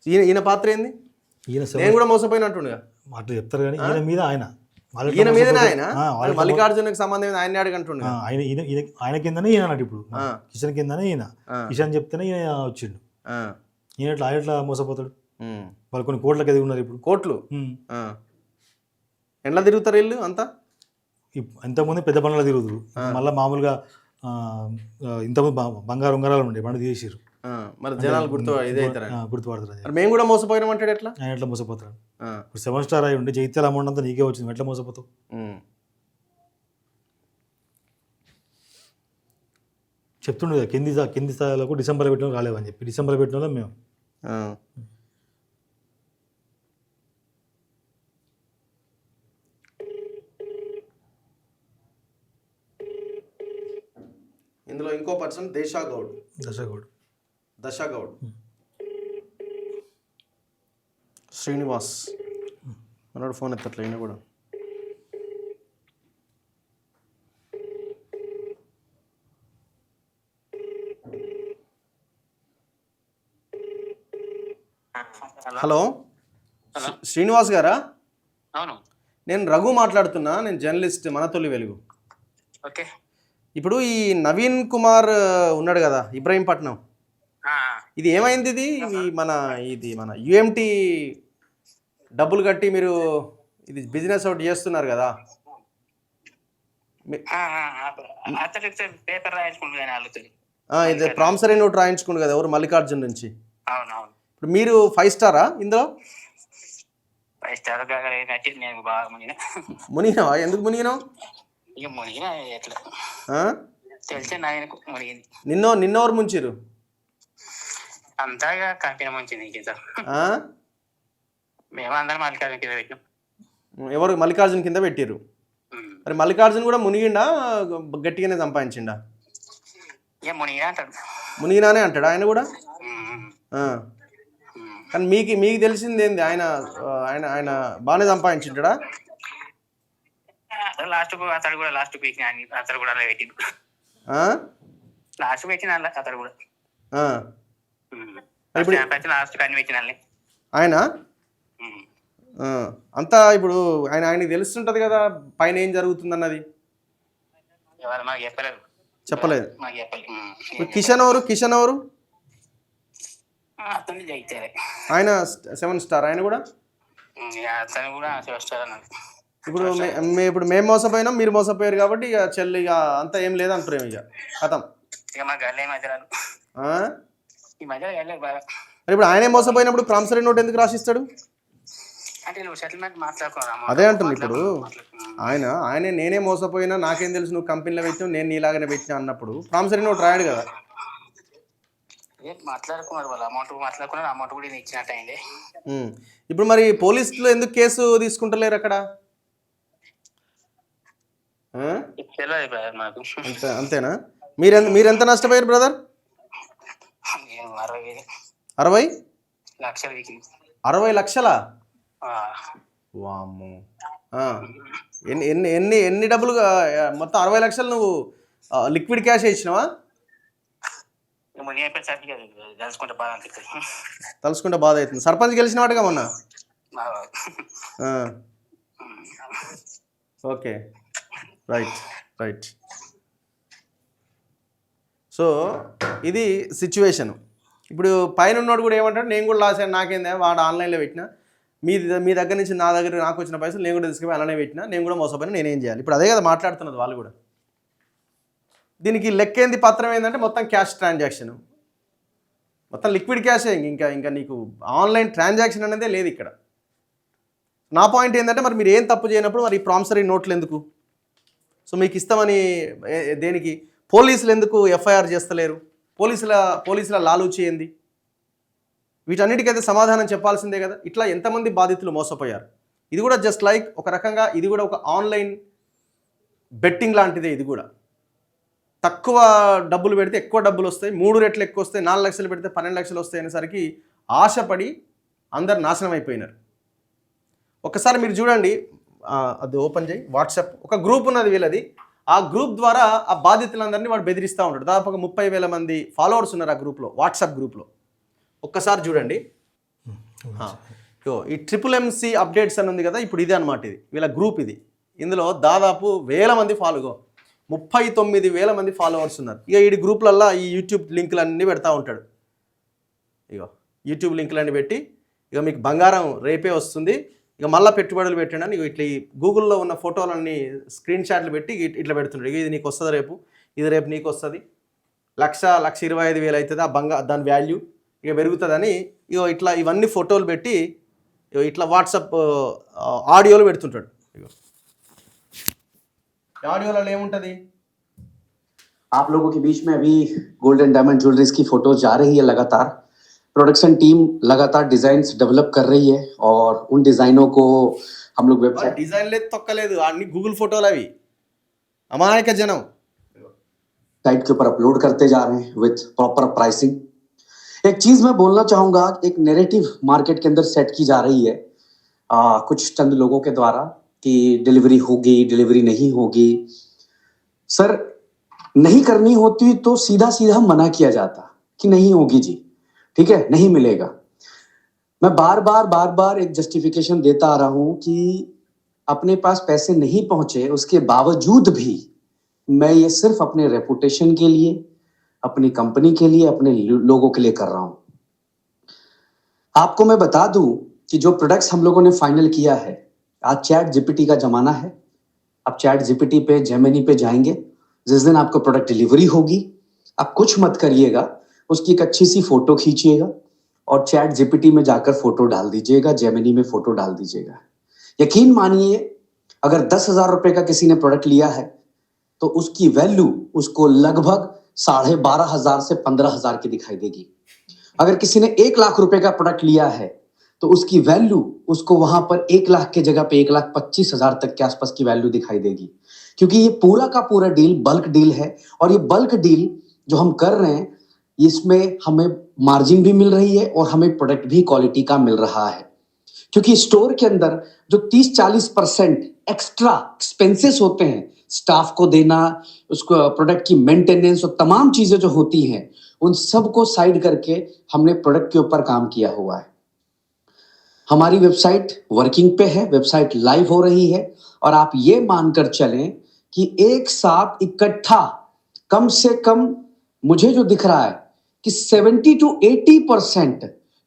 ఈయన పాత్ర ఏంది? నేను కూడా మోసపోయినట్టుండగా అట్లా చెప్తారు కానీ ఈయన మీద ఈయన మీదనే ఆయన మల్లికార్జునకి సంబంధం ఆయన అడగంటుండే. ఆయన కిందనే ఈయన అన్నట్టు. ఇప్పుడు కిషన్ కిందనే ఈయన, కిషన్ చెప్తేనే ఈయన వచ్చిండు. ఈయన ఎట్లా మోసపోతాడు? వాళ్ళు కొన్ని కోట్లకి ఎదిగి ఉన్నారు ఇప్పుడు. కోట్లు ఎట్లా తిరుగుతారు వీళ్ళు అంతా? ఇంతకుముందు పెద్ద పనులు తిరుగుతారు, మళ్ళీ మామూలుగా ఇంతకుముందు బంగారు ఉంగరాలు ఉండే బండి తీసిరు. మరి జనాలు గుర్తుపడతారు. మేము కూడా మోసపోయినాం అంటాడు. ఎట్లా ఎట్లా మోసపోతాడు? ఇప్పుడు 7 స్టార్ అయి ఉండి జైత్యాల అమౌంట్ అంతా నీకే వచ్చింది, ఎట్లా మోసపోతావు? చెప్తుండే కింది స్థాయిలకు డిసెంబర్ పెట్టిన రాలేవని చెప్పి. డిసెంబర్ పెట్టిన మేము ఇందులో ఇంకో పర్సన్ దశగౌడ్. శ్రీనివాస్ మనోడు ఫోన్ ఎత్తట్లే. ఈయన కూడా హలో శ్రీనివాస్ గారా? అవును, నేను రఘు మాట్లాడుతున్నా. నేను జర్నలిస్ట్, మనతొలి వెలుగు. ఓకే. ఇప్పుడు ఈ నవీన్ కుమార్ ఉన్నాడు కదా, ఇబ్రహీంపట్నం, ఇది ఏమైంది? ఇది మన యుఎంటి డబ్బులు కట్టి మీరు ఇది బిజినెస్ ఒకటి చేస్తున్నారు కదా. ఇది ప్రామిసరీ నోట్ రాయించుకుంటు కదా ఎవరు? మల్లికార్జున్ నుంచి. ఇప్పుడు మీరు 5 స్టారా ఇందులో? మునిగినావా? ఎందుకు మునిగినావు? నిన్నెవరు ముంచిరు? అంతగా కంపెనీ ముంచింది. మేమందరం మల్లికార్జున కింద పెట్టినాం. ఎవరు మల్లికార్జున కింద పెట్టిరు? మరి మల్లికార్జున కూడా మునిగిండా గట్టిగానే సంపాదించిండా? మునిగినానే అంటాడు ఆయన కూడా. కానీ మీకు తెలిసింది ఏంది? ఆయన ఆయన ఆయన బాగానే సంపాదించింటాడా? లాస్ట్ అతడు కూడా లాస్ట్ అతడు కూడా పెట్టిండు. లాస్ట్ పెట్టిన అతడు కూడా లాస్ట్ కన్ని పెట్టిన ఆయన అంతా. ఇప్పుడు ఆయనకి తెలుస్తుంటది కదా పైన ఏం జరుగుతుంది అన్నది. చెప్పలేదు. కిషన్ ఎవరు? ఆయన 7 స్టార్. ఆయన కూడా ఇప్పుడు మేము మోసపోయినాం, మీరు మోసపోయారు కాబట్టి ఇక చెల్లి ఇక అంతా ఏం లేదంటారు. ఇక కథం. ఇప్పుడు ఆయనే మోసపోయినప్పుడు ప్రామిసరీ నోట్ ఎందుకు రాసిస్తాడు? అదే అంటుంది. ఇప్పుడు ఆయనే నేనే మోసపోయినా, నాకేం తెలుసు, నువ్వు కంపెనీలో పెట్టినావు, నేను నీలాగానే పెట్టినా అన్నప్పుడు ప్రామిసరీ నోట్ రాయడు కదా. ఇప్పుడు మరి పోలీసులు ఎందుకు కేసు తీసుకుంటలేరు అక్కడ? అంతేనా? మీరెంత నష్టపోయారు బ్రదర్? 60 లక్షలా? వామ్మో. ఎన్ని డబ్బులు? మొత్తం 60 లక్షలు నువ్వు లిక్విడ్ క్యాష్ ఇచ్చినావా? తలుసుకుంటే బాధ అవుతుంది. సర్పంచ్ గెలిచిన వాడుగా మొన్న. Okay right right. సో ఇది సిచ్యువేషన్. ఇప్పుడు పైన ఉన్నోడు కూడా ఏమంటాడు, నేను కూడా లాస్ అయ్యాను, నాకేందా వాడు ఆన్లైన్లో పెట్టినా, మీ దగ్గర నుంచి నా దగ్గర నాకు వచ్చిన పైసలు నేను కూడా తీసుకుపోయి అలానే పెట్టినా, నేను కూడా మోసపోయినా, నేనేం చేయాలి? ఇప్పుడు అదే కదా మాట్లాడుతున్నది వాళ్ళు కూడా. దీనికి లెక్కేంది, పత్రం ఏంటంటే మొత్తం క్యాష్ ట్రాన్సాక్షన్, మొత్తం లిక్విడ్ క్యాషే. ఇంకా నీకు ఆన్లైన్ ట్రాన్సాక్షన్ అనేదే లేదు ఇక్కడ. నా పాయింట్ ఏంటంటే, మరి మీరు ఏం తప్పు చేయనప్పుడు మరి ప్రామిసరీ నోట్లు ఎందుకు? సో మీకు ఇస్తామని దేనికి? పోలీసులు ఎందుకు ఎఫ్ఐఆర్ చేస్తలేరు? పోలీసుల లాలూచి ఏంది? వీటన్నిటికైతే సమాధానం చెప్పాల్సిందే కదా. ఇట్లా ఎంతమంది బాధితులు మోసపోయారు. ఇది కూడా జస్ట్ లైక్ ఒక రకంగా ఇది కూడా ఒక ఆన్లైన్ బెట్టింగ్ లాంటిదే. ఇది కూడా తక్కువ డబ్బులు పెడితే ఎక్కువ డబ్బులు వస్తాయి, 3 రెట్లు ఎక్కువ వస్తాయి, 4 లక్షలు పెడితే 12 లక్షలు వస్తాయి అనేసరికి ఆశపడి అందరు నాశనం అయిపోయినారు. ఒకసారి మీరు చూడండి, అది ఓపెన్ చేయి, వాట్సాప్ ఒక గ్రూప్ ఉన్నది వీళ్ళది. ఆ గ్రూప్ ద్వారా ఆ బాధితులందరినీ వాడు బెదిరిస్తూ ఉంటాడు. దాదాపుగా 30,000 మంది ఫాలోవర్స్ ఉన్నారు ఆ గ్రూప్లో, వాట్సాప్ గ్రూప్లో. ఒక్కసారి చూడండి. ఈ MMC అప్డేట్స్ అని ఉంది కదా, ఇప్పుడు ఇది అనమాట. ఇది వీళ్ళ గ్రూప్. ఇది ఇందులో దాదాపు 1000 మంది 39,000 మంది ఫాలోవర్స్ ఉన్నారు. ఇక ఈ గ్రూప్లల్లో ఈ యూట్యూబ్ లింకులన్నీ పెడతా ఉంటాడు. ఇక యూట్యూబ్ లింకులన్నీ పెట్టి ఇక మీకు బంగారం రేపే వస్తుంది, ఇక మళ్ళీ పెట్టుబడులు పెట్టండి అని ఇట్లా ఈ గూగుల్లో ఉన్న ఫోటోలన్నీ స్క్రీన్ షాట్లు పెట్టి ఇట్లా పెడుతుంటాడు. ఇక ఇది నీకు వస్తుంది రేపు, ఇది రేపు నీకు వస్తుంది, 1,25,000 అవుతుంది ఆ దాని వాల్యూ ఇక పెరుగుతుందని ఇక ఇట్లా ఇవన్నీ ఫోటోలు పెట్టి ఇట్లా వాట్సాప్ ఆడియోలు పెడుతుంటాడు. ఇక ఆడియోలలో ఏముంటుంది? आप लोगों के बीच में अभी गोल्डन डायमंड ज्वेलरीज की फोटोज जा रही है लगातार. प्रोडक्शन टीम लगातार डिजाइन्स डेवलप कर रही है और उन डिजाइनों को हम लोग वेबसाइट డిజైన్ లేదు తొక్కలేదు, అన్ని గూగుల్ ఫోటోలు అవి. అమాయక జనం साइट के ऊपर अपलोड करते जा रहे हैं विथ प्रॉपर प्राइसिंग. एक चीज मैं बोलना चाहूंगा, एक नैरेटिव मार्केट के अंदर सेट की जा रही है कुछ चंद लोगों के द्वारा कि डिलीवरी होगी, डिलीवरी नहीं होगी. सर, नहीं करनी होती तो सीधा सीधा मना किया जाता कि नहीं होगी जी, ठीक है, नहीं मिलेगा. मैं बार बार एक जस्टिफिकेशन देता आ रहा हूं कि अपने पास पैसे नहीं पहुंचे उसके बावजूद भी मैं ये सिर्फ अपने रेपुटेशन के लिए, अपनी कंपनी के लिए, अपने लोगों के लिए कर रहा हूं. आपको मैं बता दूं कि जो प्रोडक्ट्स हम लोगों ने फाइनल किया है, आज चैट जीपीटी का जमाना है. आप चैट जीपीटी पे, जेमिनी पे जाएंगे, जिस दिन आपको प्रोडक्ट डिलीवरी होगी, आप कुछ मत करिएगा, उसकी एक अच्छी सी फोटो खींचिएगा और चैट जीपीटी में जाकर फोटो डाल दीजिएगा, जेमिनी में फोटो डाल दीजिएगा. यकीन मानिए, अगर 10,000 रुपए का किसी ने प्रोडक्ट लिया है तो उसकी वैल्यू उसको लगभग 12,500 से 15,000 की दिखाई देगी. अगर किसी ने 1 लाख रुपए का प्रोडक्ट लिया है तो उसकी वैल्यू उसको वहां पर 1 लाख के जगह पे 1,25,000 तक के आसपास की वैल्यू दिखाई देगी. क्योंकि ये पूरा का पूरा डील बल्क डील है और ये बल्क डील जो हम कर रहे हैं, इसमें हमें मार्जिन भी मिल रही है और हमें प्रोडक्ट भी क्वालिटी का मिल रहा है. क्योंकि स्टोर के अंदर जो 30-40% एक्स्ट्रा एक्सपेंसेस होते हैं, स्टाफ को देना, उसको प्रोडक्ट की मेंटेनेंस और तमाम चीजें जो होती हैं, उन सब को साइड करके हमने प्रोडक्ट के ऊपर काम किया हुआ है. हमारी वेबसाइट वर्किंग पे है, वेबसाइट लाइव हो रही है और आप ये मानकर चलें कि एक साथ इकट्ठा कम से कम मुझे जो दिख रहा है कि 70-80%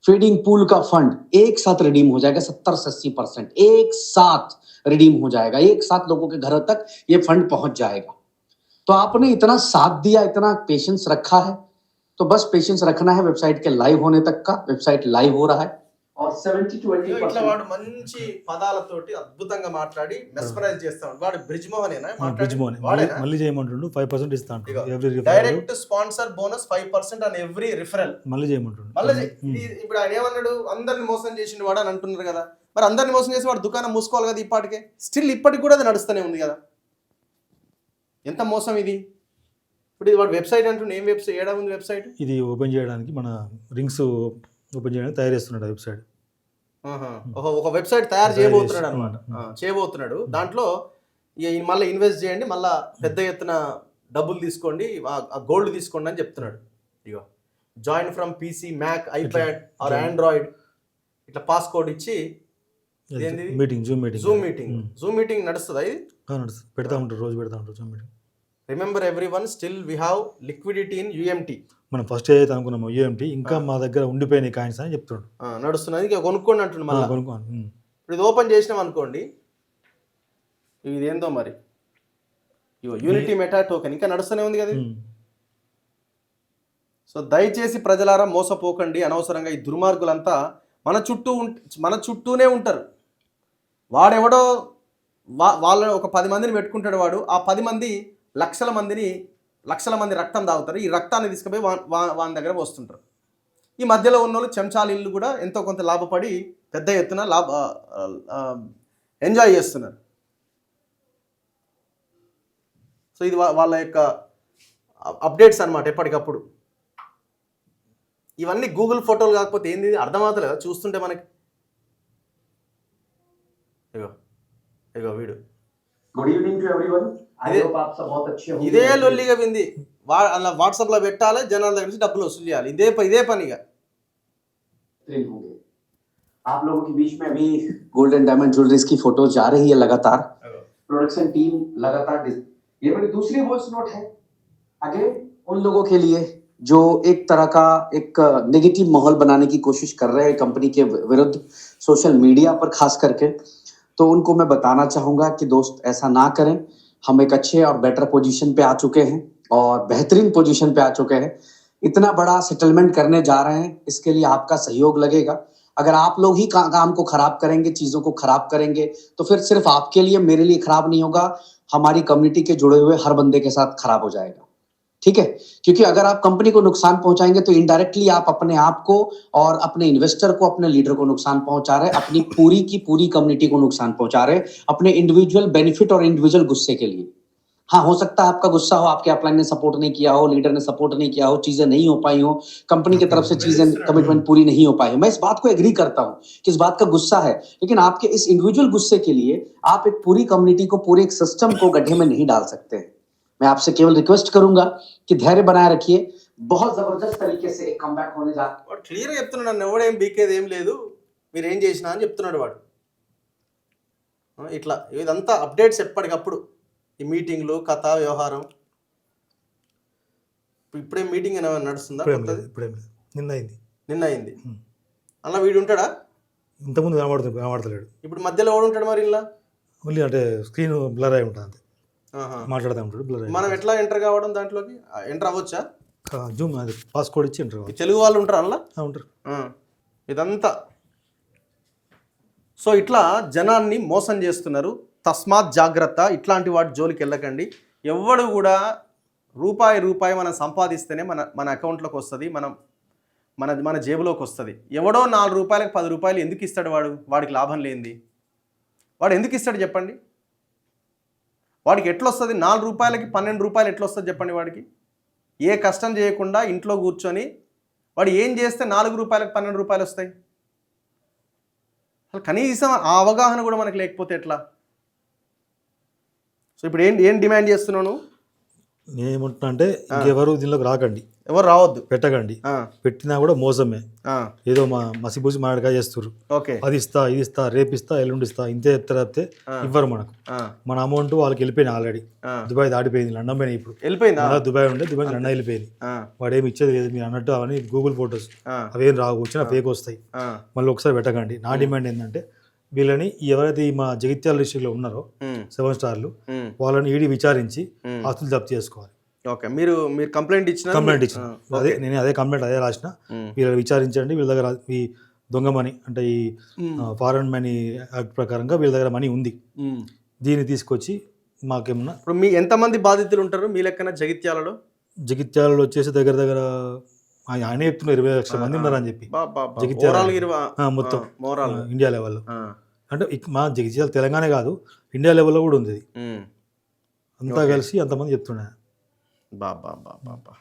फीडिंग पूल का फंड एक साथ रिडीम हो जाएगा. 70-80% एक साथ रिडीम हो जाएगा, एक साथ लोगों के घरों तक ये फंड पहुंच जाएगा. तो आपने इतना साथ दिया, इतना पेशेंस रखा है, तो बस पेशेंस रखना है वेबसाइट के लाइव होने तक का. वेबसाइट लाइव हो रहा है और 70-80% ఇట్లా వాడు మంచి పదాలతోటి అద్భుతంగా మాట్లాడి మెస్మరైజ్ చేస్తాడు. వాడు బ్రిడ్జ్ మోహనేనా బ్రిడ్జ్ మోహన్ మళ్ళీ చేయమంటుండు, 5% ఇస్తా అంటాడు. Every direct sponsor bonus 5% on every referral. మళ్ళీ చేయమంటుండు. ఇప్పుడు ఆయన ఏమన్నాడు, అందరిని మోసం చేసిండు వాడు అని అంటున్నారు కదా. మరి అందరిని మోసం చేసి వాడు దుకాణం మూసుకోవాలి కదా ఇప్పటికే. స్టిల్ ఇప్పటికి కూడా అది నడుస్తూనే ఉంది కదా. ఎంత మోసం ఇది. ఇప్పుడు ఇది వాడు వెబ్సైట్ అంటుండే, ఏం వెబ్సైట్, ఏడా ఉంది వెబ్సైట్? ఇది ఓపెన్ చేయడానికి మన రింగ్స్ ఓపెన్ చేయడానికి తయారు చేస్తున్నాడు వెబ్సైట్. ఒక వెబ్సైట్ తయారు చేయబోతున్నాడు అనమాట, చేయబోతున్నాడు. దాంట్లో మళ్ళీ ఇన్వెస్ట్ చేయండి, మళ్ళీ పెద్ద ఎత్తున డబ్బులు తీసుకోండి, గోల్డ్ తీసుకోండి అని చెప్తున్నాడు. ఇగో join from PC, Mac, iPad or Android, ఇట్లా పాస్కోడ్ ఇచ్చి ఇదేంది meeting Zoom meeting Zoom meeting నడుస్తుందా ఇది? నడుస్తుంది, పెడతా ఉంటారు, రోజు పెడతా ఉంటారు Zoom meeting. Remember everyone, still we have liquidity in UMT. మనం ఫస్ట్ ఏదైతే అనుకున్నామో యూఎంటీ ఇంకా మా దగ్గర ఉండిపోయినాయి కాయిన్స్ అని చెప్తున్నాడు. నడుస్తున్నది, ఇంకా కొనుక్కోండి అంటుండు మళ్ళీ. కొనుక్కోండి. ఇప్పుడు ఇది ఓపెన్ చేసినాం అనుకోండి, ఇది ఏందో మరి యూనిటీ మెటా టోకెన్ ఇంకా నడుస్తూనే ఉంది కదా. సో దయచేసి ప్రజలారా మోసపోకండి అనవసరంగా. ఈ దుర్మార్గులంతా మన చుట్టూనే ఉంటారు. వాడెవడో వాళ్ళ ఒక 10 మందిని పెట్టుకుంటాడు వాడు, ఆ 10 మంది లక్షల మంది రక్తం తాగుతారు. ఈ రక్తాన్ని తీసుకుపోయి వాని దగ్గర పోస్తుంటారు. ఈ మధ్యలో ఉన్న వాళ్ళు చెంచాల ఇల్లు కూడా ఎంతో కొంత లాభపడి పెద్ద ఎత్తున ఎంజాయ్ చేస్తున్నారు. సో ఇది వాళ్ళ యొక్క అప్డేట్స్ అన్నమాట ఎప్పటికప్పుడు. ఇవన్నీ గూగుల్ ఫోటోలు కాకపోతే ఏంది అర్థమవుతలేదా చూస్తుంటే మనకి? ఇగో వీడు. Good evening to everyone. I hope आप सब बहुत अच्छे होंगे. ఇదే లొల్లిగా వింది. అలా వాట్సాప్లో పెట్టాలి, జనాల దగ్గర నుంచి డబ్బులు వసూలు చేయాలి. ఇదే పనిగా होंगे. आप लोगों के बीच में अभी गोल्ड एंड डायमंड ज्वेलरीज की फोटोज जा रही है लगातार. प्रोडक्शन टीम लगातार. ये मेरी दूसरी वॉइस नोट है अगेन उन लोगों के लिए जो एक तरह का एक नेगेटिव माहौल बनाने की कोशिश कर रहे हैं कंपनी के विरुद्ध सोशल मीडिया पर खास करके. तो उनको मैं बताना चाहूंगा कि दोस्त ऐसा ना करें. हम एक अच्छे और बेटर पोजीशन पे आ चुके हैं और बेहतरीन पोजीशन पे आ चुके हैं. इतना बड़ा सेटलमेंट करने जा रहे हैं, इसके लिए आपका सहयोग लगेगा. अगर आप लोग ही काम को खराब करेंगे, चीजों को खराब करेंगे, तो फिर सिर्फ आपके लिए मेरे लिए खराब नहीं होगा, हमारी कम्युनिटी के जुड़े हुए हर बंदे के साथ खराब हो जाएगा. ठीक है, क्योंकि अगर आप कंपनी को नुकसान पहुंचाएंगे तो इनडायरेक्टली आप अपने आप को और अपने इन्वेस्टर को, अपने लीडर को नुकसान पहुंचा रहे, अपनी पूरी की पूरी कम्युनिटी को नुकसान पहुंचा रहे, अपने इंडिविजुअल बेनिफिट और इंडिविजुअल गुस्से के लिए. हाँ, हो सकता है आपका गुस्सा हो, आपके अपलाइन ने सपोर्ट नहीं किया हो, लीडर ने सपोर्ट नहीं किया हो, चीजें नहीं हो पाई हो, कंपनी की तरफ से चीजें कमिटमेंट पूरी नहीं हो पाई. मैं इस बात को एग्री करता हूं कि इस बात का गुस्सा है, लेकिन आपके इस इंडिविजुअल गुस्से के लिए आप एक पूरी कम्युनिटी को, पूरे एक सिस्टम को गड्ढे में नहीं डाल सकते हैं. मैं आपसे केवल रिक्वेस्ट करूंगा कि धैर्य बनाए रखिए. बहुत जबरदस्त तरीके से एक कमबैक होने जा रहा है. క్లియర్గా చెప్తున్నాడు, నన్ను ఎవడేం బీకేది ఏం లేదు, మీరు ఏం చేసినా అని చెప్తున్నాడు వాడు. ఇట్లా ఇదంతా అప్డేట్స్ ఎప్పటికప్పుడు. ఈ మీటింగ్లు, కథ, వ్యవహారం. ఇప్పుడే మీటింగ్ ఏమైనా నడుస్తుందా? ఇప్పుడే నిన్న అయింది. అలా వీడు ఉంటాడా? ఇంతకుముందు కనబడతలేడు. ఇప్పుడు మధ్యలో ఎవడు ఉంటాడు మరి? ఇలా ఓన్లీ అంటే స్క్రీన్ బ్లర్ అయి ఉంటుంది అంతే, మాట్లాడుతూ ఉంటాడు బ్లర్ అయి. మనం ఎట్లా ఎంటర్ కావడం, దాంట్లోకి ఎంటర్ అవ్వచ్చా? జూమ్ అది పాస్కోడ్ ఇచ్చి ఎంటర్ అవ్వచ్చు. తెలుగు వాళ్ళు ఉంటారు అలా? ఉంటారు. ఇదంతా సో ఇట్లా జనాన్ని మోసం చేస్తున్నారు. తస్మాత్ జాగ్రత్త, ఇట్లాంటి వాటి జోలికి వెళ్ళకండి. ఎవడు కూడా రూపాయి మనం సంపాదిస్తేనే మన అకౌంట్లోకి వస్తుంది, మన జేబులోకి వస్తుంది. ఎవడో 4 రూపాయలకు 10 రూపాయలు ఎందుకు ఇస్తాడు? వాడికి లాభం లేనిది వాడు ఎందుకు ఇస్తాడు చెప్పండి? వాడికి ఎట్లొస్తుంది? 4 రూపాయలకి 12 రూపాయలు ఎట్లొస్తుంది చెప్పండి? వాడికి ఏ కష్టం చేయకుండా ఇంట్లో కూర్చొని వాడు ఏం చేస్తే 4 రూపాయలకు 12 రూపాయలు వస్తాయి? అసలు కనీసం ఆ అవగాహన కూడా మనకు లేకపోతే ఎట్లా? సో ఇప్పుడు ఏం డిమాండ్ చేస్తున్నాను? నేనేమంటున్నా అంటే ఇంకెవరు దీనిలోకి రాకండి, ఎవరు రావద్దు, పెట్టకండి. పెట్టినా కూడా మోసమే, ఏదో మసిపూసి మామిడికాయ చేస్తారు. అది ఇస్తా, ఇది ఇస్తా, రేపిస్తా, ఎల్లుండిస్తా, ఇంతే చెప్తే ఇవ్వరు మనకు. మన అమౌంట్ వాళ్ళకి వెళ్ళిపోయింది ఆల్రెడీ. దుబాయ్ దాటిపోయింది, లండన్ పోయినా. ఇప్పుడు వెళ్ళిపోయింది. దుబాయ్ ఉండే దుబాయ్ లండన్ వెళ్ళిపోయింది. వాడు ఏమి ఇచ్చేది లేదు. మీరు అన్నట్టు అవన్నీ గూగుల్ ఫొటోస్ అవేం రావు, వచ్చిన ఫేక్ వస్తాయి. మళ్ళీ ఒకసారి పెట్టకండి. నా డిమాండ్ ఏంటంటే వీళ్ళని ఎవరైతే మా జగిత్యాల డిస్ట్రిక్ట్లో ఉన్నారో 7 స్టార్లు, వాళ్ళని ఈడీ విచారించి ఆస్తులు జప్తు చేసుకోవాలి. ఓకే, మీరు కంప్లైంట్ ఇచ్చిన అదే నేను అదే కంప్లైంట్ అదే రాసిన. వీళ్ళని విచారించండి. వీళ్ళ దగ్గర ఈ దొంగ మనీ అంటే ఈ ఫారెన్ మనీ యాక్ట్ ప్రకారంగా వీళ్ళ దగ్గర మనీ ఉంది. దీన్ని తీసుకొచ్చి మాకేమన్నా. ఇప్పుడు మీ ఎంతమంది బాధితులు ఉంటారు మీ లెక్కన జగిత్యాలలో? జగిత్యాలలో వచ్చేసి దగ్గర ఆయన చెప్తున్నారు 20 లక్షల మంది ఉన్నారని చెప్పి. మొత్తం ఇండియా లెవెల్లో అంటే మా జగిత్యాల తెలంగాణ కాదు, ఇండియా లెవెల్లో కూడా ఉంది. అంతా కలిసి అంతమంది చెప్తున్నారు. బాబా.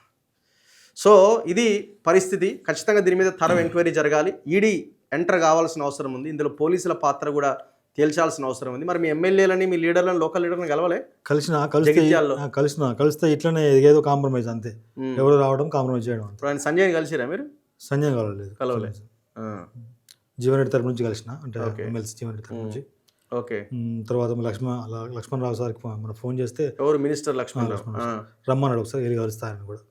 సో ఇది పరిస్థితి. ఖచ్చితంగా దీని మీద థరవ్ ఎంక్వైరీ జరగాలి. ఈడీ ఎంటర్ కావాల్సిన అవసరం ఉంది. ఇందులో పోలీసుల పాత్ర కూడా తేల్చాల్సిన అవసరం ఉంది. మరి మీ ఎమ్మెల్యేలని, మీ లీడర్లను, లోకల్ లీడర్లను కలవలే? కలిస్తే ఇట్లనే ఏదో కాంప్రమైజ్ అంతే. ఎవరు రావడం, కాంప్రమైజ్ చేయడం. ఇప్పుడు ఆయన సంజయ్ కలిసిరా మీరు? సంజయ్ కలవలేదు. జీవన్ రెడ్డి తరపు నుంచి కలిసిన, అంటే Okay. ఎమ్మెల్సీ జీవన్ రెడ్డి తరపు నుంచి. ఓకే. తర్వాత లక్ష్మణరావు సార్కి మనం ఫోన్ చేస్తే ఎవరు మినిస్టర్ లక్ష్మణ్ రావు? రమ్మన్నాడు, ఒకసారి వెళ్ళి కలుస్తారని కూడా.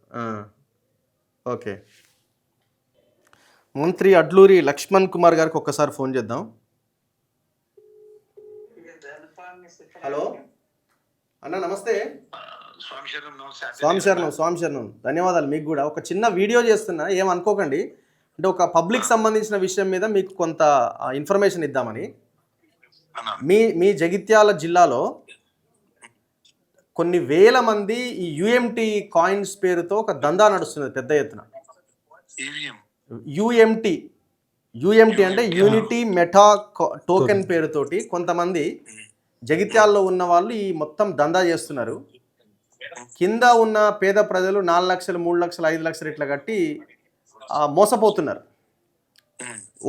ఓకే. మంత్రి అడ్లూరి లక్ష్మణ్ కుమార్ గారికి ఒక్కసారి ఫోన్ చేద్దాం. హలో అన్న, నమస్తే. స్వామి శరణం. ధన్యవాదాలు మీకు కూడా. ఒక చిన్న వీడియో చేస్తున్నా, ఏమనుకోకండి. అంటే ఒక పబ్లిక్ సంబంధించిన విషయం మీద మీకు కొంత ఇన్ఫర్మేషన్ ఇద్దామని. మీ జగిత్యాల జిల్లాలో కొన్ని వేల మంది ఈ యుఎంటి కాయిన్స్ పేరుతో ఒక దందా నడుస్తున్నది పెద్ద ఎత్తున. యుఎంటి అంటే యూనిటీ మెటా టోకెన్ పేరుతోటి కొంతమంది జగిత్యాల్లో ఉన్న వాళ్ళు ఈ మొత్తం దందా చేస్తున్నారు. కింద ఉన్న పేద ప్రజలు 4 లక్షలు 3 లక్షలు 5 లక్షలు ఇట్లా కట్టి మోసపోతున్నారు.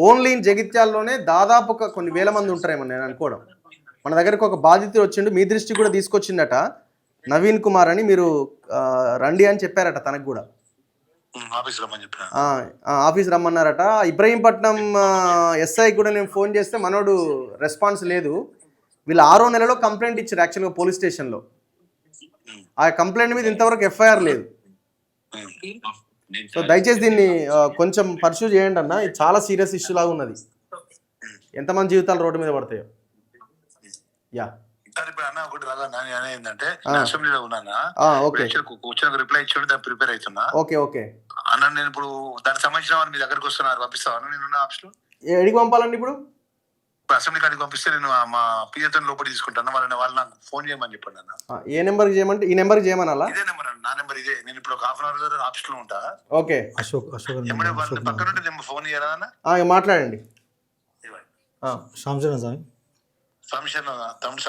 ఓన్లీ జగిత్యాల్లోనే దాదాపు కొన్ని వేల మంది ఉంటారేమో నేను అనుకోవడం. మన దగ్గరకు ఒక బాధితుడు వచ్చిండు, మీ దృష్టికి కూడా తీసుకొచ్చిందట, నవీన్ కుమార్ అని. మీరు రండి అని చెప్పారట తనకు కూడా. ఆఫీస్ రమ్మన్నారట. ఇబ్రహీంపట్నం ఎస్ఐ కూడా నేను ఫోన్ చేస్తే మనోడు రెస్పాన్స్ లేదు. వీళ్ళు 6వ నెలలో కంప్లైంట్ ఇచ్చారు యాక్చువల్గా పోలీస్ స్టేషన్లో. ఆ కంప్లైంట్ మీద ఇంతవరకు ఎఫ్ఐఆర్ లేదు. సో దయచేసి దీన్ని కొంచెం పర్సూ చేయండి అన్న. ఇది చాలా సీరియస్ ఇష్యూ లాగా ఉన్నది. ఎంతమంది జీవితాలు రోడ్డు మీద పడతాయో. యా అసెంబ్లీలో ఉన్నానా? రిప్లై ఇచ్చాడు, దాన్ని ప్రిపేర్ అవుతున్నా. ఓకే అన్న, నేను ఇప్పుడు దానికి సంబంధించిన వాళ్ళు మీ దగ్గరకు వస్తున్నారు, పంపిస్తాను. నేను ఆఫీస్ లో ఎడికి పంపాలండి ఇప్పుడు? అసెంబ్లీ కాడికి పంపిస్తే నేను మా పిఎతో లోపల తీసుకుంటాను. వాళ్ళు నాకు ఫోన్ చేయమని చెప్పండి అన్న. ఏ నెంబర్కి చేయమంటే ఈ నెంబర్కి చేయమనాలా? ఇదే నెంబర్ అన్న, నా నెంబర్ ఇదే. నేను ఇప్పుడు ఒక హాఫ్ అన్ అవర్ ఆఫీస్ లో ఉంటా. ఓకే. పక్కన ఉంటే నేను ఫోన్ చేయాలన్నా. మాట్లాడండి. తమ్ముడు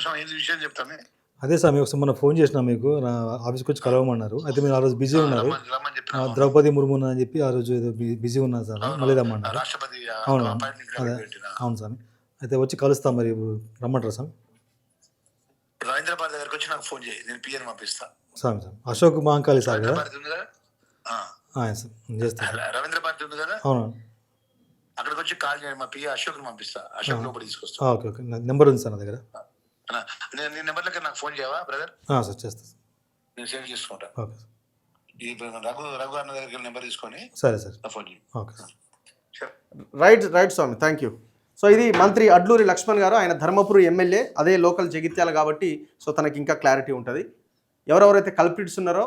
స్వామి ఏం విషయం చెప్తాను. అదే స్వామి, ఒకసారి మనం ఫోన్ చేసినా మీకు, నా ఆఫీస్కి వచ్చి కలవమన్నారు. అయితే మీరు ఆ రోజు బిజీ ఉన్నారు. ద్రౌపది ముర్ము అని చెప్పి ఆ రోజు ఏదో బిజీ ఉన్నారు సార్, మళ్ళీ రమ్మన్నారు. అవును అదే, అవును స్వామి. అయితే వచ్చి కలుస్తాం. మరి ఇప్పుడు రమ్మంటారా స్వామి? రవీంద్రబాద్ దగ్గరకు వచ్చి నాకు ఫోన్ చేయి, నేను పిఎన్ పంపిస్తా. స్వామి అశోక్ మహంకాళి సార్ కదా? చేస్తాను. రవీంద్రబాద్ ఉంది కదా? అవును. అక్కడికి వచ్చి కాల్ చేయండి, మా పిఏ అశోక్ పంపిస్తా. అశోక్ లోపల తీసుకొస్తా. ఓకే. నెంబర్ ఉంది సార్ నా దగ్గర. నీ నెంబర్లకి నాకు ఫోన్ చేయవా బ్రదర్? సార్ చేస్తా. నేను సేవ్ చేసుకుంటా. Okay sir. ఈ రఘు అన్న దగ్గరికి నెంబర్ తీసుకొని సరే సార్ ఫోన్ చేయి. Okay sir. రైట్ స్వామి, థ్యాంక్ యూ. సో ఇది మంత్రి అడ్లూరి లక్ష్మణ్ గారు. ఆయన ధర్మపురి ఎమ్మెల్యే, అదే లోకల్ జగిత్యాల కాబట్టి సో తనకి ఇంకా క్లారిటీ ఉంటుంది. ఎవరెవరైతే కల్ప్రిట్స్ ఉన్నారో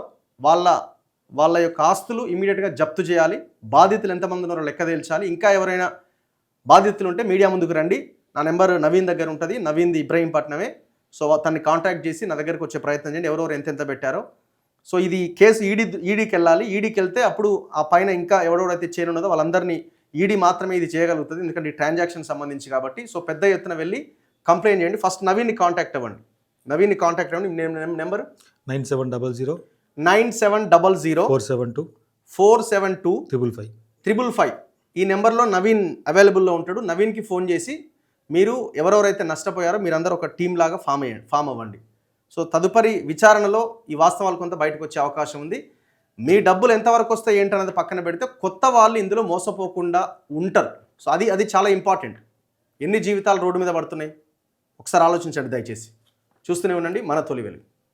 వాళ్ళ యొక్క ఆస్తులు ఇమీడియట్గా జప్తు చేయాలి. బాధితులు ఎంతమంది ఉన్నారో లెక్క తేల్చాలి. ఇంకా ఎవరైనా బాధితులు ఉంటే మీడియా ముందుకు రండి. నా నెంబర్ నవీన్ దగ్గర ఉంటుంది. నవీన్ది ఇబ్రహీంపట్నమే. సో తనని కాంటాక్ట్ చేసి నా దగ్గరకు వచ్చే ప్రయత్నం చేయండి, ఎవరెవరు ఎంతెంత పెట్టారో. సో ఇది కేసు ఈడీకి వెళ్ళాలి. ఈడీకి వెళ్తే అప్పుడు ఆ పైన ఇంకా ఎవరెవరైతే చేయనున్నదో వాళ్ళందరినీ ఈడీ మాత్రమే ఇది చేయగలుగుతుంది, ఎందుకంటే ఈ ట్రాన్సాక్షన్ సంబంధించి కాబట్టి. సో పెద్ద ఎత్తున వెళ్ళి కంప్లైంట్ చేయండి. ఫస్ట్ నవీన్ని కాంటాక్ట్ అవ్వండి. నెంబర్ 9700 472 555. ఈ నెంబర్లో నవీన్ అవైలబుల్లో ఉంటాడు. నవీన్కి ఫోన్ చేసి మీరు ఎవరెవరైతే నష్టపోయారో మీరందరూ ఒక టీం లాగా ఫామ్ అవ్వండి. సో తదుపరి విచారణలో ఈ వాస్తవాలు కొంత బయటకు వచ్చే అవకాశం ఉంది. మీ డబ్బులు ఎంతవరకు వస్తాయి ఏంటన్నది పక్కన పెడితే కొత్త వాళ్ళు ఇందులో మోసపోకుండా ఉంటారు. సో అది చాలా ఇంపార్టెంట్. ఎన్ని జీవితాలు రోడ్డు మీద పడుతున్నాయి ఒకసారి ఆలోచించండి దయచేసి. చూస్తూనే ఉండండి మన తొలి వెలుగు.